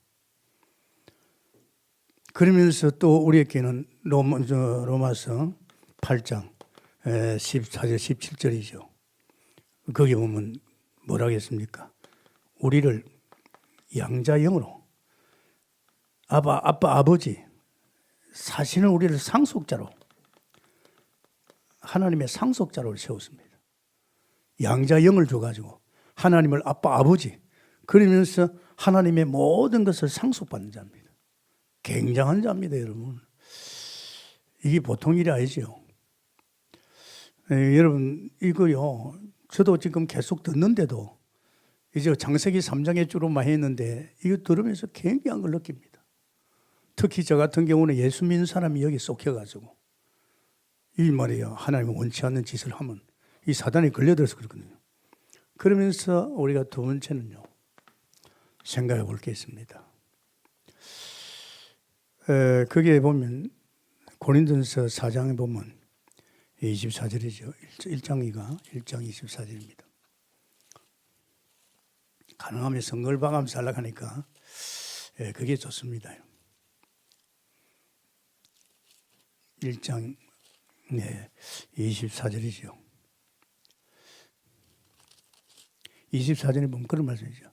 그러면서 또 우리에게는 로마서 8장 14절 17절이죠. 거기 보면 뭐라고 했습니까? 우리를 양자영으로 아빠, 아버지 사실은 우리를 상속자로 하나님의 상속자로 세웠습니다. 양자영을 줘가지고 하나님을 아빠, 아버지 그러면서 하나님의 모든 것을 상속받는 자입니다. 굉장한 자입니다, 여러분. 이게 보통 일이 아니죠. 여러분 이거요. 저도 지금 계속 듣는데도 이제 창세기 3장에 주로 많이 했는데 이거 들으면서 굉장한 걸 느낍니다. 특히 저 같은 경우는 예수 믿는 사람이 여기 쏙혀가지고 이 말이에요. 하나님이 원치 않는 짓을 하면 이 사단이 걸려들어서 그렇거든요. 그러면서 우리가 두 번째는요. 생각해 볼 게 있습니다. 거기에 보면 고린도전서 4장에 보면 24절이죠. 1장 24절입니다. 가능하면 성걸 봐가면서 하려고 하니까 그게 좋습니다. 1장 24절이죠. 24절에 보면 그런 말씀이죠.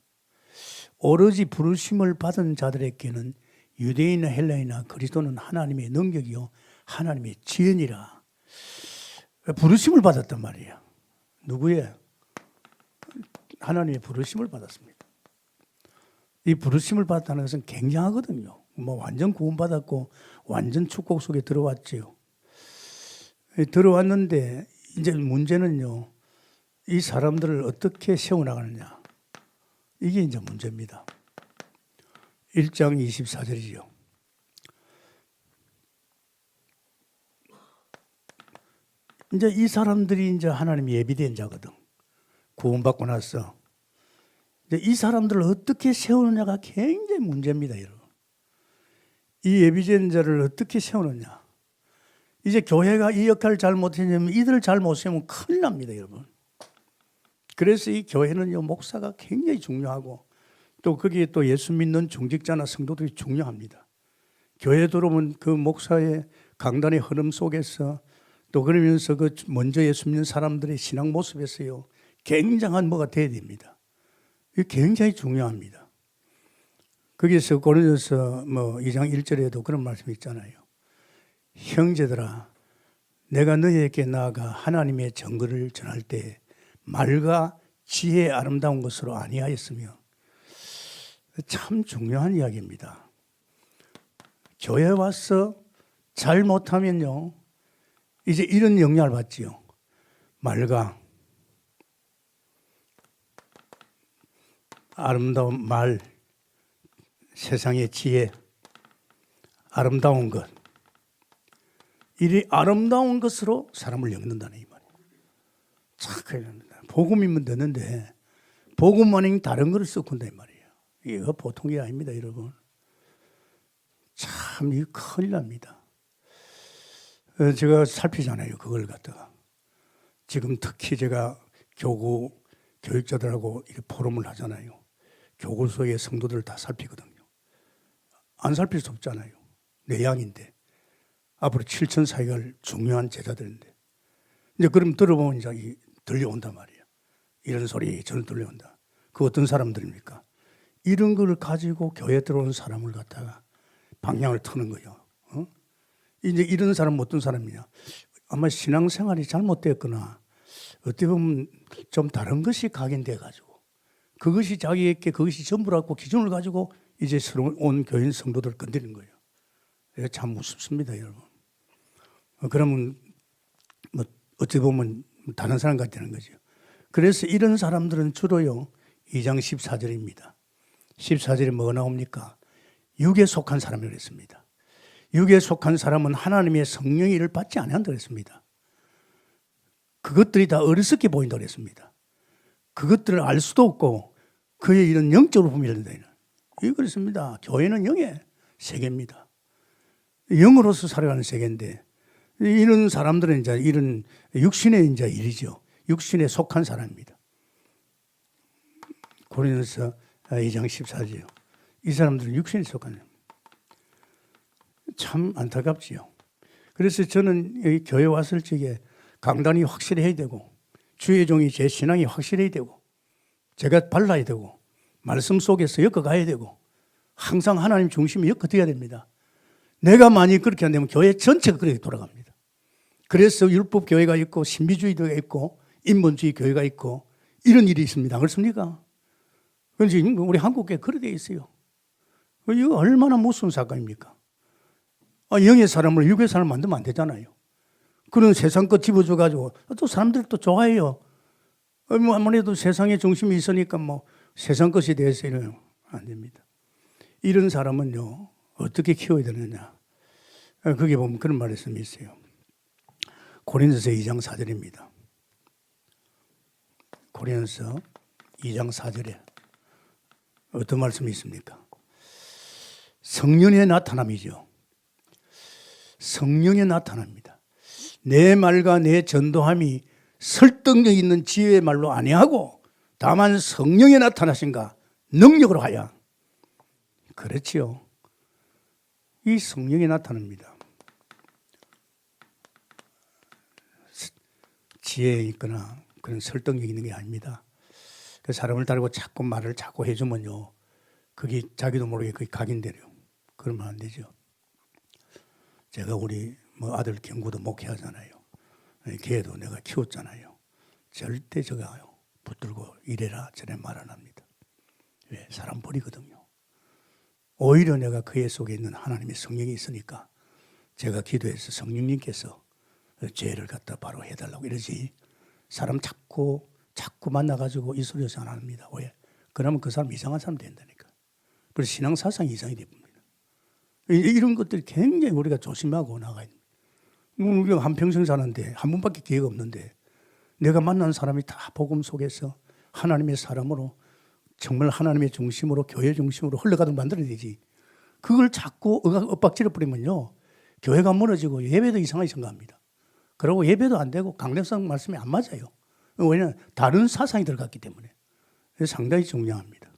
오로지 부르심을 받은 자들에게는 유대인이나 헬라인이나 그리스도는 하나님의 능력이요 하나님의 지혜니라. 부르심을 받았단 말이에요. 누구의? 하나님의 부르심을 받았습니다. 이 부르심을 받았다는 것은 굉장하거든요. 뭐 완전 구원받았고 완전 축복 속에 들어왔지요. 들어왔는데 이제 문제는요. 이 사람들을 어떻게 세워나가느냐. 이게 이제 문제입니다. 1장 24절이죠. 이제 이 사람들이 이제 하나님 예비된 자거든. 구원받고 나서. 이제 이 사람들을 어떻게 세우느냐가 굉장히 문제입니다, 여러분. 이 예비된 자를 어떻게 세우느냐. 이제 교회가 이 역할을 잘 못했냐면 이들을 잘 못 세우면 큰일 납니다, 여러분. 그래서 이 교회는요, 목사가 굉장히 중요하고 또 거기에 또 예수 믿는 중직자나 성도들이 중요합니다. 교회에 들어오면 그 목사의 강단의 흐름 속에서 또 그러면서 그 먼저 예수 믿는 사람들의 신앙 모습에서요, 굉장한 뭐가 돼야 됩니다. 이게 굉장히 중요합니다. 거기서 고린도서 2장 1절에도 그런 말씀이 있잖아요. 형제들아, 내가 너희에게 나아가 하나님의 정글을 전할 때 말과 지혜의 아름다운 것으로 아니하였으며, 참 중요한 이야기입니다. 교회 와서 잘 못하면요, 이제 이런 영향을 받지요. 말과 아름다운 말, 세상의 지혜, 아름다운 것. 이 아름다운 것으로 사람을 엮는다는 이 말이에요. 참, 복음이면 되는데 복음 아닌 다른 것을 섞은다 이 말이에요. 이거 보통이 아닙니다, 여러분. 참 이거 큰일 납니다. 제가 살피잖아요, 그걸 갖다가. 지금 특히 제가 교육자들하고 이렇게 포럼을 하잖아요. 교구소의 성도들을 다 살피거든요. 안 살필 수 없잖아요. 내 양인데. 앞으로 7천 사역할 중요한 제자들인데. 이제 그럼 들어보면 이제 들려온단 말이에요. 이런 소리 저는 들려온다. 그 어떤 사람들입니까? 이런 걸 가지고 교회 들어오는 사람을 갖다가 방향을 트는 거예요. 이제 이런 사람은 어떤 사람이냐? 아마 신앙생활이 잘못됐거나 어떻게 보면 좀 다른 것이 각인돼 가지고 그것이 자기에게 그것이 전부라고 기준을 가지고 이제 온 교인 성도들 건드리는 거예요. 이게 참 무섭습니다, 여러분. 그러면 뭐 어찌 보면 다른 사람 같다는 거죠. 그래서 이런 사람들은 주로요 2장 14절입니다. 14절에 뭐가 나옵니까? 육에 속한 사람이라고 했습니다. 육에 속한 사람은 하나님의 성령의 일을 받지 않는다고 했습니다. 그것들이 다 어리석게 보인다고 했습니다. 그것들을 알 수도 없고 그의 일은 영적으로 분별된다. 이거 그렇습니다. 교회는 영의 세계입니다. 영으로서 살아가는 세계인데 이런 사람들은 이제 이런 육신의 이제 일이죠. 육신에 속한 사람입니다. 고린도서 2장 14절이요. 이 사람들은 육신에 속한 사람. 참 안타깝지요. 그래서 저는 여기 교회 왔을 적에 강단이 확실해야 되고 주의 종이 제 신앙이 확실해야 되고 제가 발라야 되고 말씀 속에서 엮어가야 되고 항상 하나님 중심이 엮어져야 됩니다. 내가 만약 그렇게 안 되면 교회 전체가 그렇게 돌아갑니다. 그래서 율법 교회가 있고 신비주의가 있고 인본주의 교회가 있고 이런 일이 있습니다. 그렇습니까? 그래서 우리 한국에 그렇게 돼 있어요. 이거 얼마나 무서운 사건입니까? 영의 사람을 육의 사람 만들면 안 되잖아요. 그런 세상 것 집어줘가지고 또 사람들 또 좋아해요. 아무래도 세상의 중심이 있으니까 뭐 세상 것에 대해서 이러면 안 됩니다. 이런 사람은요 어떻게 키워야 되느냐? 거기 보면 그런 말씀이 있어요. 고린도서 2장 4절입니다. 고린도서 2장 4절에 어떤 말씀이 있습니까? 성령의 나타남이죠. 성령의 나타납니다. 내 말과 내 전도함이 설득력 있는 지혜의 말로 아니하고 다만 성령의 나타나신가 능력으로 하여. 그렇지요. 이 성령이 나타납니다. 지혜 있거나 그런 설득력 있는 게 아닙니다. 그 사람을 따르고 자꾸 말을 자꾸 해주면요, 그게 자기도 모르게 그게 각인되려. 그러면 안 되죠. 제가 우리 뭐 아들 경구도 목회하잖아요. 걔도 내가 키웠잖아요. 절대 제가 붙들고 이래라 저래 말 안 합니다. 왜? 사람 버리거든요. 오히려 내가 그의 속에 있는 하나님의 성령이 있으니까 제가 기도해서 성령님께서 죄를 갖다 바로 해달라고 이러지. 사람 자꾸 만나가지고 이 소리 안 합니다. 왜? 그러면 그 사람 이상한 사람 된다니까. 그래서 신앙사상이 이상이 됩니다. 이런 것들이 굉장히 우리가 조심하고 나가야 됩니다. 우리가 한평생 사는데 한 번밖에 기회가 없는데 내가 만난 사람이 다 복음 속에서 하나님의 사람으로 정말 하나님의 중심으로 교회 중심으로 흘러가도록 만들어야 되지. 그걸 자꾸 엇박지를 뿌리면요 교회가 무너지고 예배도 이상하게 생각합니다. 그리고 예배도 안 되고 강력성 말씀이 안 맞아요. 왜냐하면 다른 사상이 들어갔기 때문에. 상당히 중요합니다.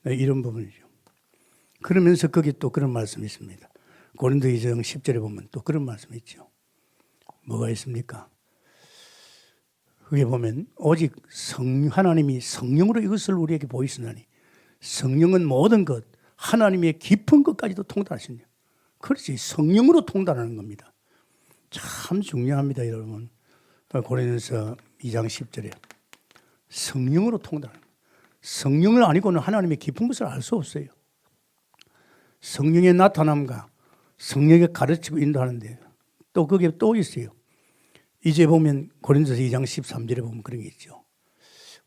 이런 부분이죠. 그러면서 거기 또 그런 말씀이 있습니다. 고린도 2장 10절에 보면 또 그런 말씀이 있죠. 뭐가 있습니까? 거기 보면 오직 하나님이 성령으로 이것을 우리에게 보이시나니 성령은 모든 것 하나님의 깊은 것까지도 통달하시냐. 그렇지, 성령으로 통달하는 겁니다. 참 중요합니다, 여러분. 고린도서 2장 10절에 성령으로 통달하는 거예요. 성령을 아니고는 하나님의 깊은 것을 알 수 없어요. 성령의 나타남과 성령의 가르치고 인도하는데 또 그게 또 있어요. 이제 보면 고린도서 2장 13절에 보면 그런 게 있죠.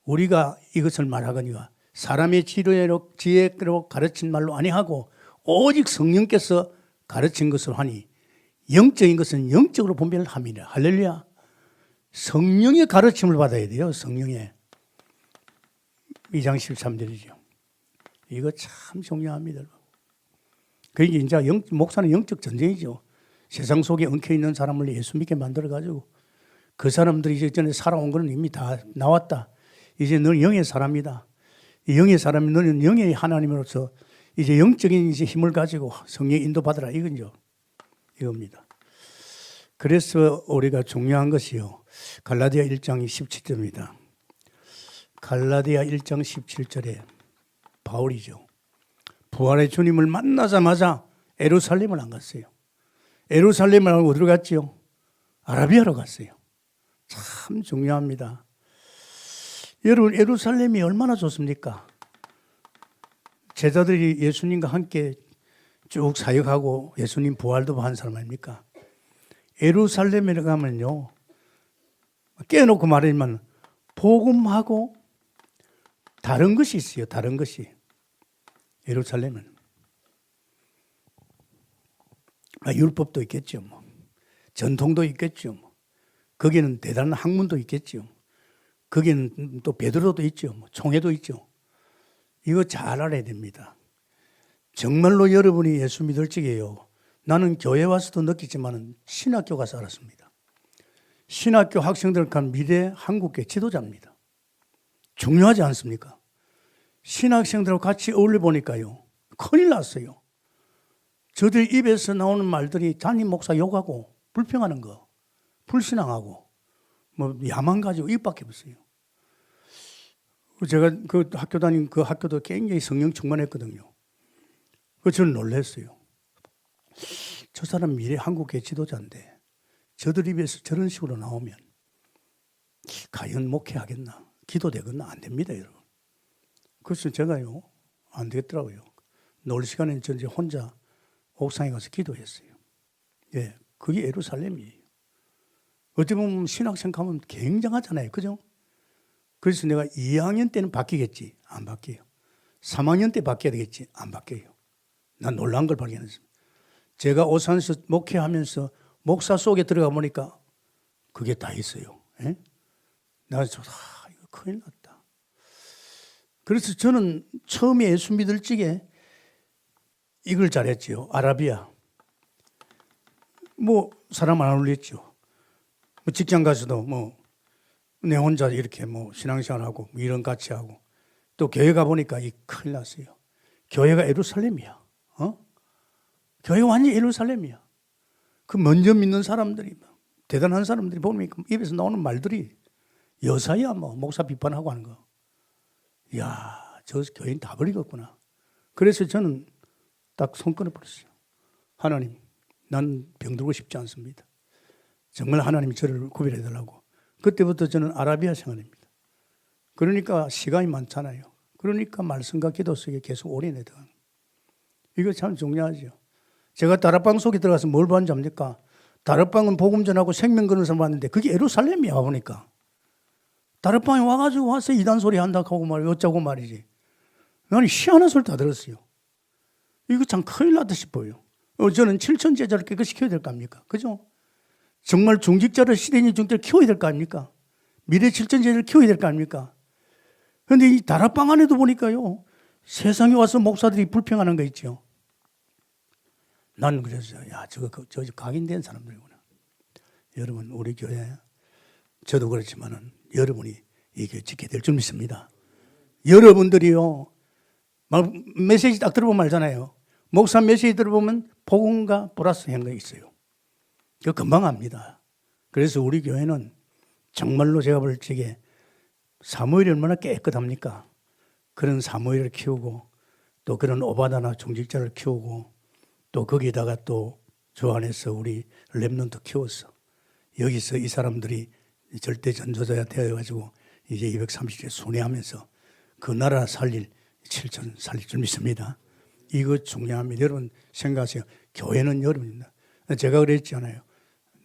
우리가 이것을 말하거니와 사람의 지혜로 가르친 말로 아니하고 오직 성령께서 가르친 것을 하니 영적인 것은 영적으로 분별을 함이라. 할렐루야. 성령의 가르침을 받아야 돼요. 성령의. 2장 13절이죠. 이거 참 중요합니다. 그게 이제 목사는 영적 전쟁이죠. 세상 속에 엉켜있는 사람을 예수 믿게 만들어가지고 그 사람들이 이제 전에 살아온 거는 이미 다 나왔다. 이제 너는 영의 사람이다. 영의 사람이 너는 영의 하나님으로서 이제 영적인 이제 힘을 가지고 성령 인도 받으라 이건요. 이겁니다. 그래서 우리가 중요한 것이요. 갈라디아 1장 17절입니다. 갈라디아 1장 17절에 바울이죠. 부활의 주님을 만나자마자 예루살렘을 안 갔어요. 예루살렘을 어디로 갔지요? 아라비아로 갔어요. 참 중요합니다. 여러분, 예루살렘이 얼마나 좋습니까? 제자들이 예수님과 함께 쭉 사역하고 예수님 부활도 한 사람 아닙니까? 예루살렘에 가면요, 깨놓고 말하지만 복음하고 다른 것이 있어요. 다른 것이. 예루살렘은 율법도 있겠죠. 뭐. 전통도 있겠죠. 뭐. 거기는 대단한 학문도 있겠죠. 거기는 또 베드로도 있죠. 뭐. 총회도 있죠. 이거 잘 알아야 됩니다. 정말로 여러분이 예수 믿을 적에요. 나는 교회 와서도 느끼지만 신학교 가서 알았습니다. 신학교 학생들 간 미래 한국계 지도자입니다. 중요하지 않습니까? 신학생들하고 같이 어울려 보니까요. 큰일 났어요. 저들 입에서 나오는 말들이 담임 목사 욕하고 불평하는 거, 불신앙하고 뭐 야만 가지고 입밖에 없어요. 제가 그 학교 다닌 그 학교도 굉장히 성령 충만했거든요. 그래서 저는 놀랐어요. 저 사람 미래 한국계 지도자인데 저들 입에서 저런 식으로 나오면 과연 목회하겠나? 기도되겠나? 안 됩니다, 여러분. 그래서 제가요, 안 되겠더라고요. 놀 시간에 저 이제 혼자 옥상에 가서 기도했어요. 예, 그게 예루살렘이에요. 어떻게 보면 신학생 가면 굉장하잖아요. 그죠? 그래서 내가 2학년 때는 바뀌겠지. 안 바뀌어요. 3학년 때 바뀌어야 되겠지. 안 바뀌어요. 난 놀란 걸 발견했습니다. 제가 오산에서 목회하면서 목사 속에 들어가 보니까 그게 다 있어요. 예? 나 이거 큰일 났다. 그래서 저는 처음에 예수 믿을 적에 이걸 잘했지요. 아라비아. 뭐 사람 안 어울렸죠. 뭐 직장 가서도 뭐 내 혼자 이렇게 뭐 신앙생활하고 뭐 이런 같이 하고 또 교회 가 보니까 이 큰일 났어요. 교회가 예루살렘이야. 교회가 완전 예루살렘이야. 그 먼저 믿는 사람들이 대단한 사람들이 보면 입에서 나오는 말들이 여사야 뭐 목사 비판하고 하는 거. 이야, 저 교인 다 버리겠구나. 그래서 저는 딱 손 끊어버렸어요. 하나님, 난 병들고 싶지 않습니다. 정말 하나님이 저를 구별해달라고. 그때부터 저는 아라비아 생활입니다. 그러니까 시간이 많잖아요. 그러니까 말씀과 기도 속에 계속 올인해야 돼요. 이거 참 중요하죠. 제가 다락방 속에 들어가서 뭘 봤는지 압니까? 다락방은 복음 전하고 생명 거는 사람 봤는데 그게 예루살렘이야 보니까. 다락방에 와가지고 와서 이단 소리 한다고 말이야. 어쩌고 말이지. 나는 희한한 소리 다 들었어요. 이거 참 큰일 났다 싶어요. 저는 7천 제자를 깨끗이 키워야 될 거 아닙니까? 그죠? 정말 중직자를 시대인 중직자를 키워야 될 거 아닙니까? 미래 7천 제자를 키워야 될 거 아닙니까? 그런데 이 다락방 안에도 보니까요. 세상에 와서 목사들이 불평하는 거 있죠. 나는 그래서 야, 저 각인된 사람들이구나. 여러분, 우리 교회 저도 그렇지만은 여러분이 이게 지켜야 될 줄 믿습니다. 여러분들이요. 메시지 딱 들어보면 알잖아요. 목사 메시지 들어보면 복음과 플러스 한 거 있어요. 그거 금방 압니다. 그래서 우리 교회는 정말로 제가 볼 적에 사무엘이 얼마나 깨끗합니까? 그런 사무엘을 키우고 또 그런 오바다나 종직자를 키우고 또 거기다가 또 주 안에서 우리 렘넌트 키웠어. 여기서 이 사람들이 절대 전도자가 되어가지고 이제 230개 순회하면서 그 나라 살릴 7천 살릴 줄 믿습니다. 이거 중요합니다. 여러분 생각하세요. 교회는 여러분입니다. 제가 그랬잖아요.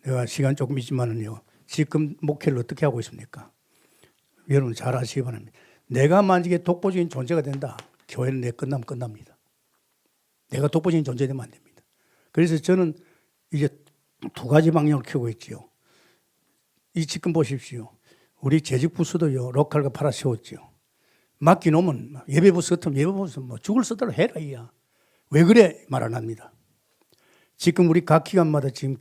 내가 시간 조금 있지만은요. 지금 목회를 어떻게 하고 있습니까? 여러분 잘 아시기 바랍니다. 내가 만약에 독보적인 존재가 된다. 교회는 내 끝나면 끝납니다. 내가 독보적인 존재 되면 안 됩니다. 그래서 저는 이제 두 가지 방향을 켜고 있지요. 이 지금 보십시오. 우리 재직 부서도요. 로컬과 팔아 세웠죠. 맡기놓으면 예배부서 같으면 예배부서 뭐 죽을 쓰더라 해라 이야. 왜 그래? 말 안 합니다. 지금 우리 각 기관마다 지금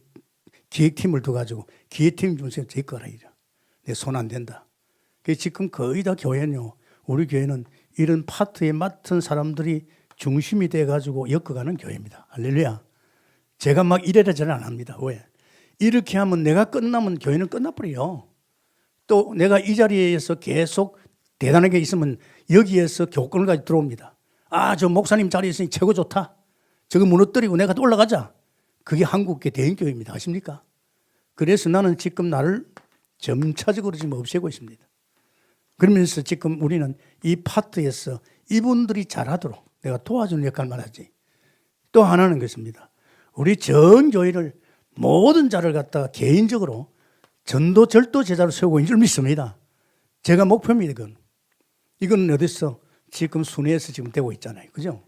기획팀을 둬가지고 기획팀 중에서 제 거라 이래. 내 손 안 된다. 지금 거의 다 교회는요. 우리 교회는 이런 파트에 맡은 사람들이 중심이 돼가지고 엮어가는 교회입니다. 할렐루야. 제가 막 이래라 저래 안 합니다. 왜? 이렇게 하면 내가 끝나면 교회는 끝나버려요. 또 내가 이 자리에서 계속 대단하게 있으면 여기에서 교권까지 들어옵니다. 아, 저 목사님 자리에 있으니 최고 좋다. 저거 무너뜨리고 내가 또 올라가자. 그게 한국의 대인교회입니다. 아십니까? 그래서 나는 지금 나를 점차적으로 지금 없애고 있습니다. 그러면서 지금 우리는 이 파트에서 이분들이 잘하도록 내가 도와주는 역할만 하지. 또 하나는 것입니다. 우리 전 교회를 모든 자를 갖다가 개인적으로 전도 절도 제자로 세우고 있는 줄 믿습니다. 제가 목표입니다. 이건 어디서 지금 순회에서 지금 되고 있잖아요. 그죠?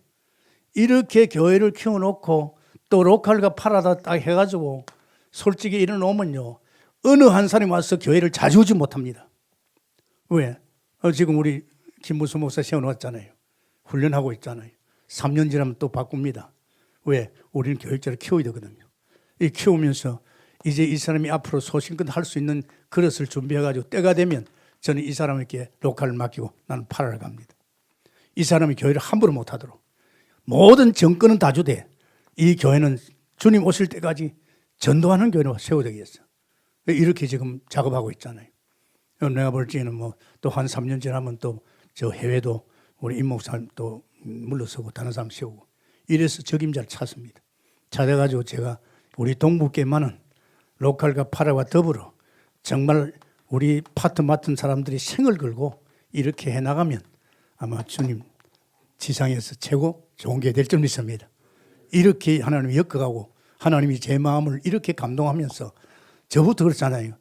이렇게 교회를 키워놓고 또 로컬과 파라다 딱 해가지고 솔직히 이래놓으면요. 어느 한 사람이 와서 교회를 자주우지 못합니다. 왜? 지금 우리 김무수 목사 세워놓았잖아요. 훈련하고 있잖아요. 3년 지나면 또 바꿉니다. 왜? 우리는 교육자를 키워야 되거든요. 이 키우면서 이제 이 사람이 앞으로 소신껏 할 수 있는 그릇을 준비해가지고 때가 되면 저는 이 사람에게 로컬을 맡기고 나는 파라를 갑니다. 이 사람이 교회를 함부로 못하도록 모든 정권은 다 주되 이 교회는 주님 오실 때까지 전도하는 교회로 세워되겠어. 이렇게 지금 작업하고 있잖아요. 내가 볼 때는 뭐 또 한 3년 지나면 또 저 해외도 우리 임 목사님 또 물러서고 다른 사람 세우고 이래서 적임자를 찾습니다. 찾아가지고 제가 우리 동북계만은 로컬과 파라와 더불어 정말 우리 파트 맡은 사람들이 생을 걸고 이렇게 해나가면 아마 주님 지상에서 최고 좋은 게 될 줄 믿습니다. 이렇게 하나님이 엮어가고 하나님이 제 마음을 이렇게 감동하면서 저부터 그렇잖아요.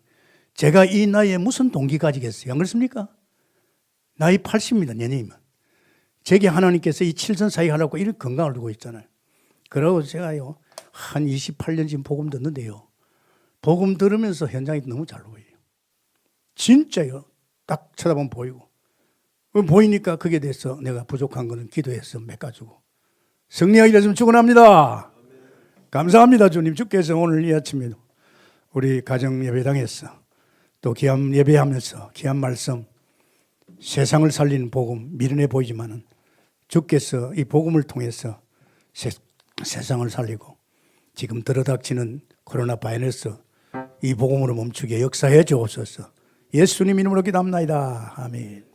제가 이 나이에 무슨 동기 가지겠어요? 안 그렇습니까? 나이 80입니다. 내년이면. 제게 하나님께서 이 7선 사이 하라고 이런 건강을 두고 있잖아요. 그러고 제가요 한 28년 지금 복음 듣는데요. 복음 들으면서 현장이 너무 잘 보여요. 진짜요. 딱 쳐다보면 보이고. 보이니까 그게 돼서 내가 부족한 거는 기도해서 메꿔주고. 승리하기 위해서 축원합니다. 감사합니다. 주님 주께서 오늘 이 아침에도 우리 가정 예배당에서 또 귀한 예배하면서 귀한 말씀 세상을 살리는 복음 미련해 보이지만은 주께서 이 복음을 통해서 세상을 살리고 지금 들어닥치는 코로나 바이러스 이 복음으로 멈추게 역사해 주옵소서. 예수님 이름으로 기도합나이다. 아멘.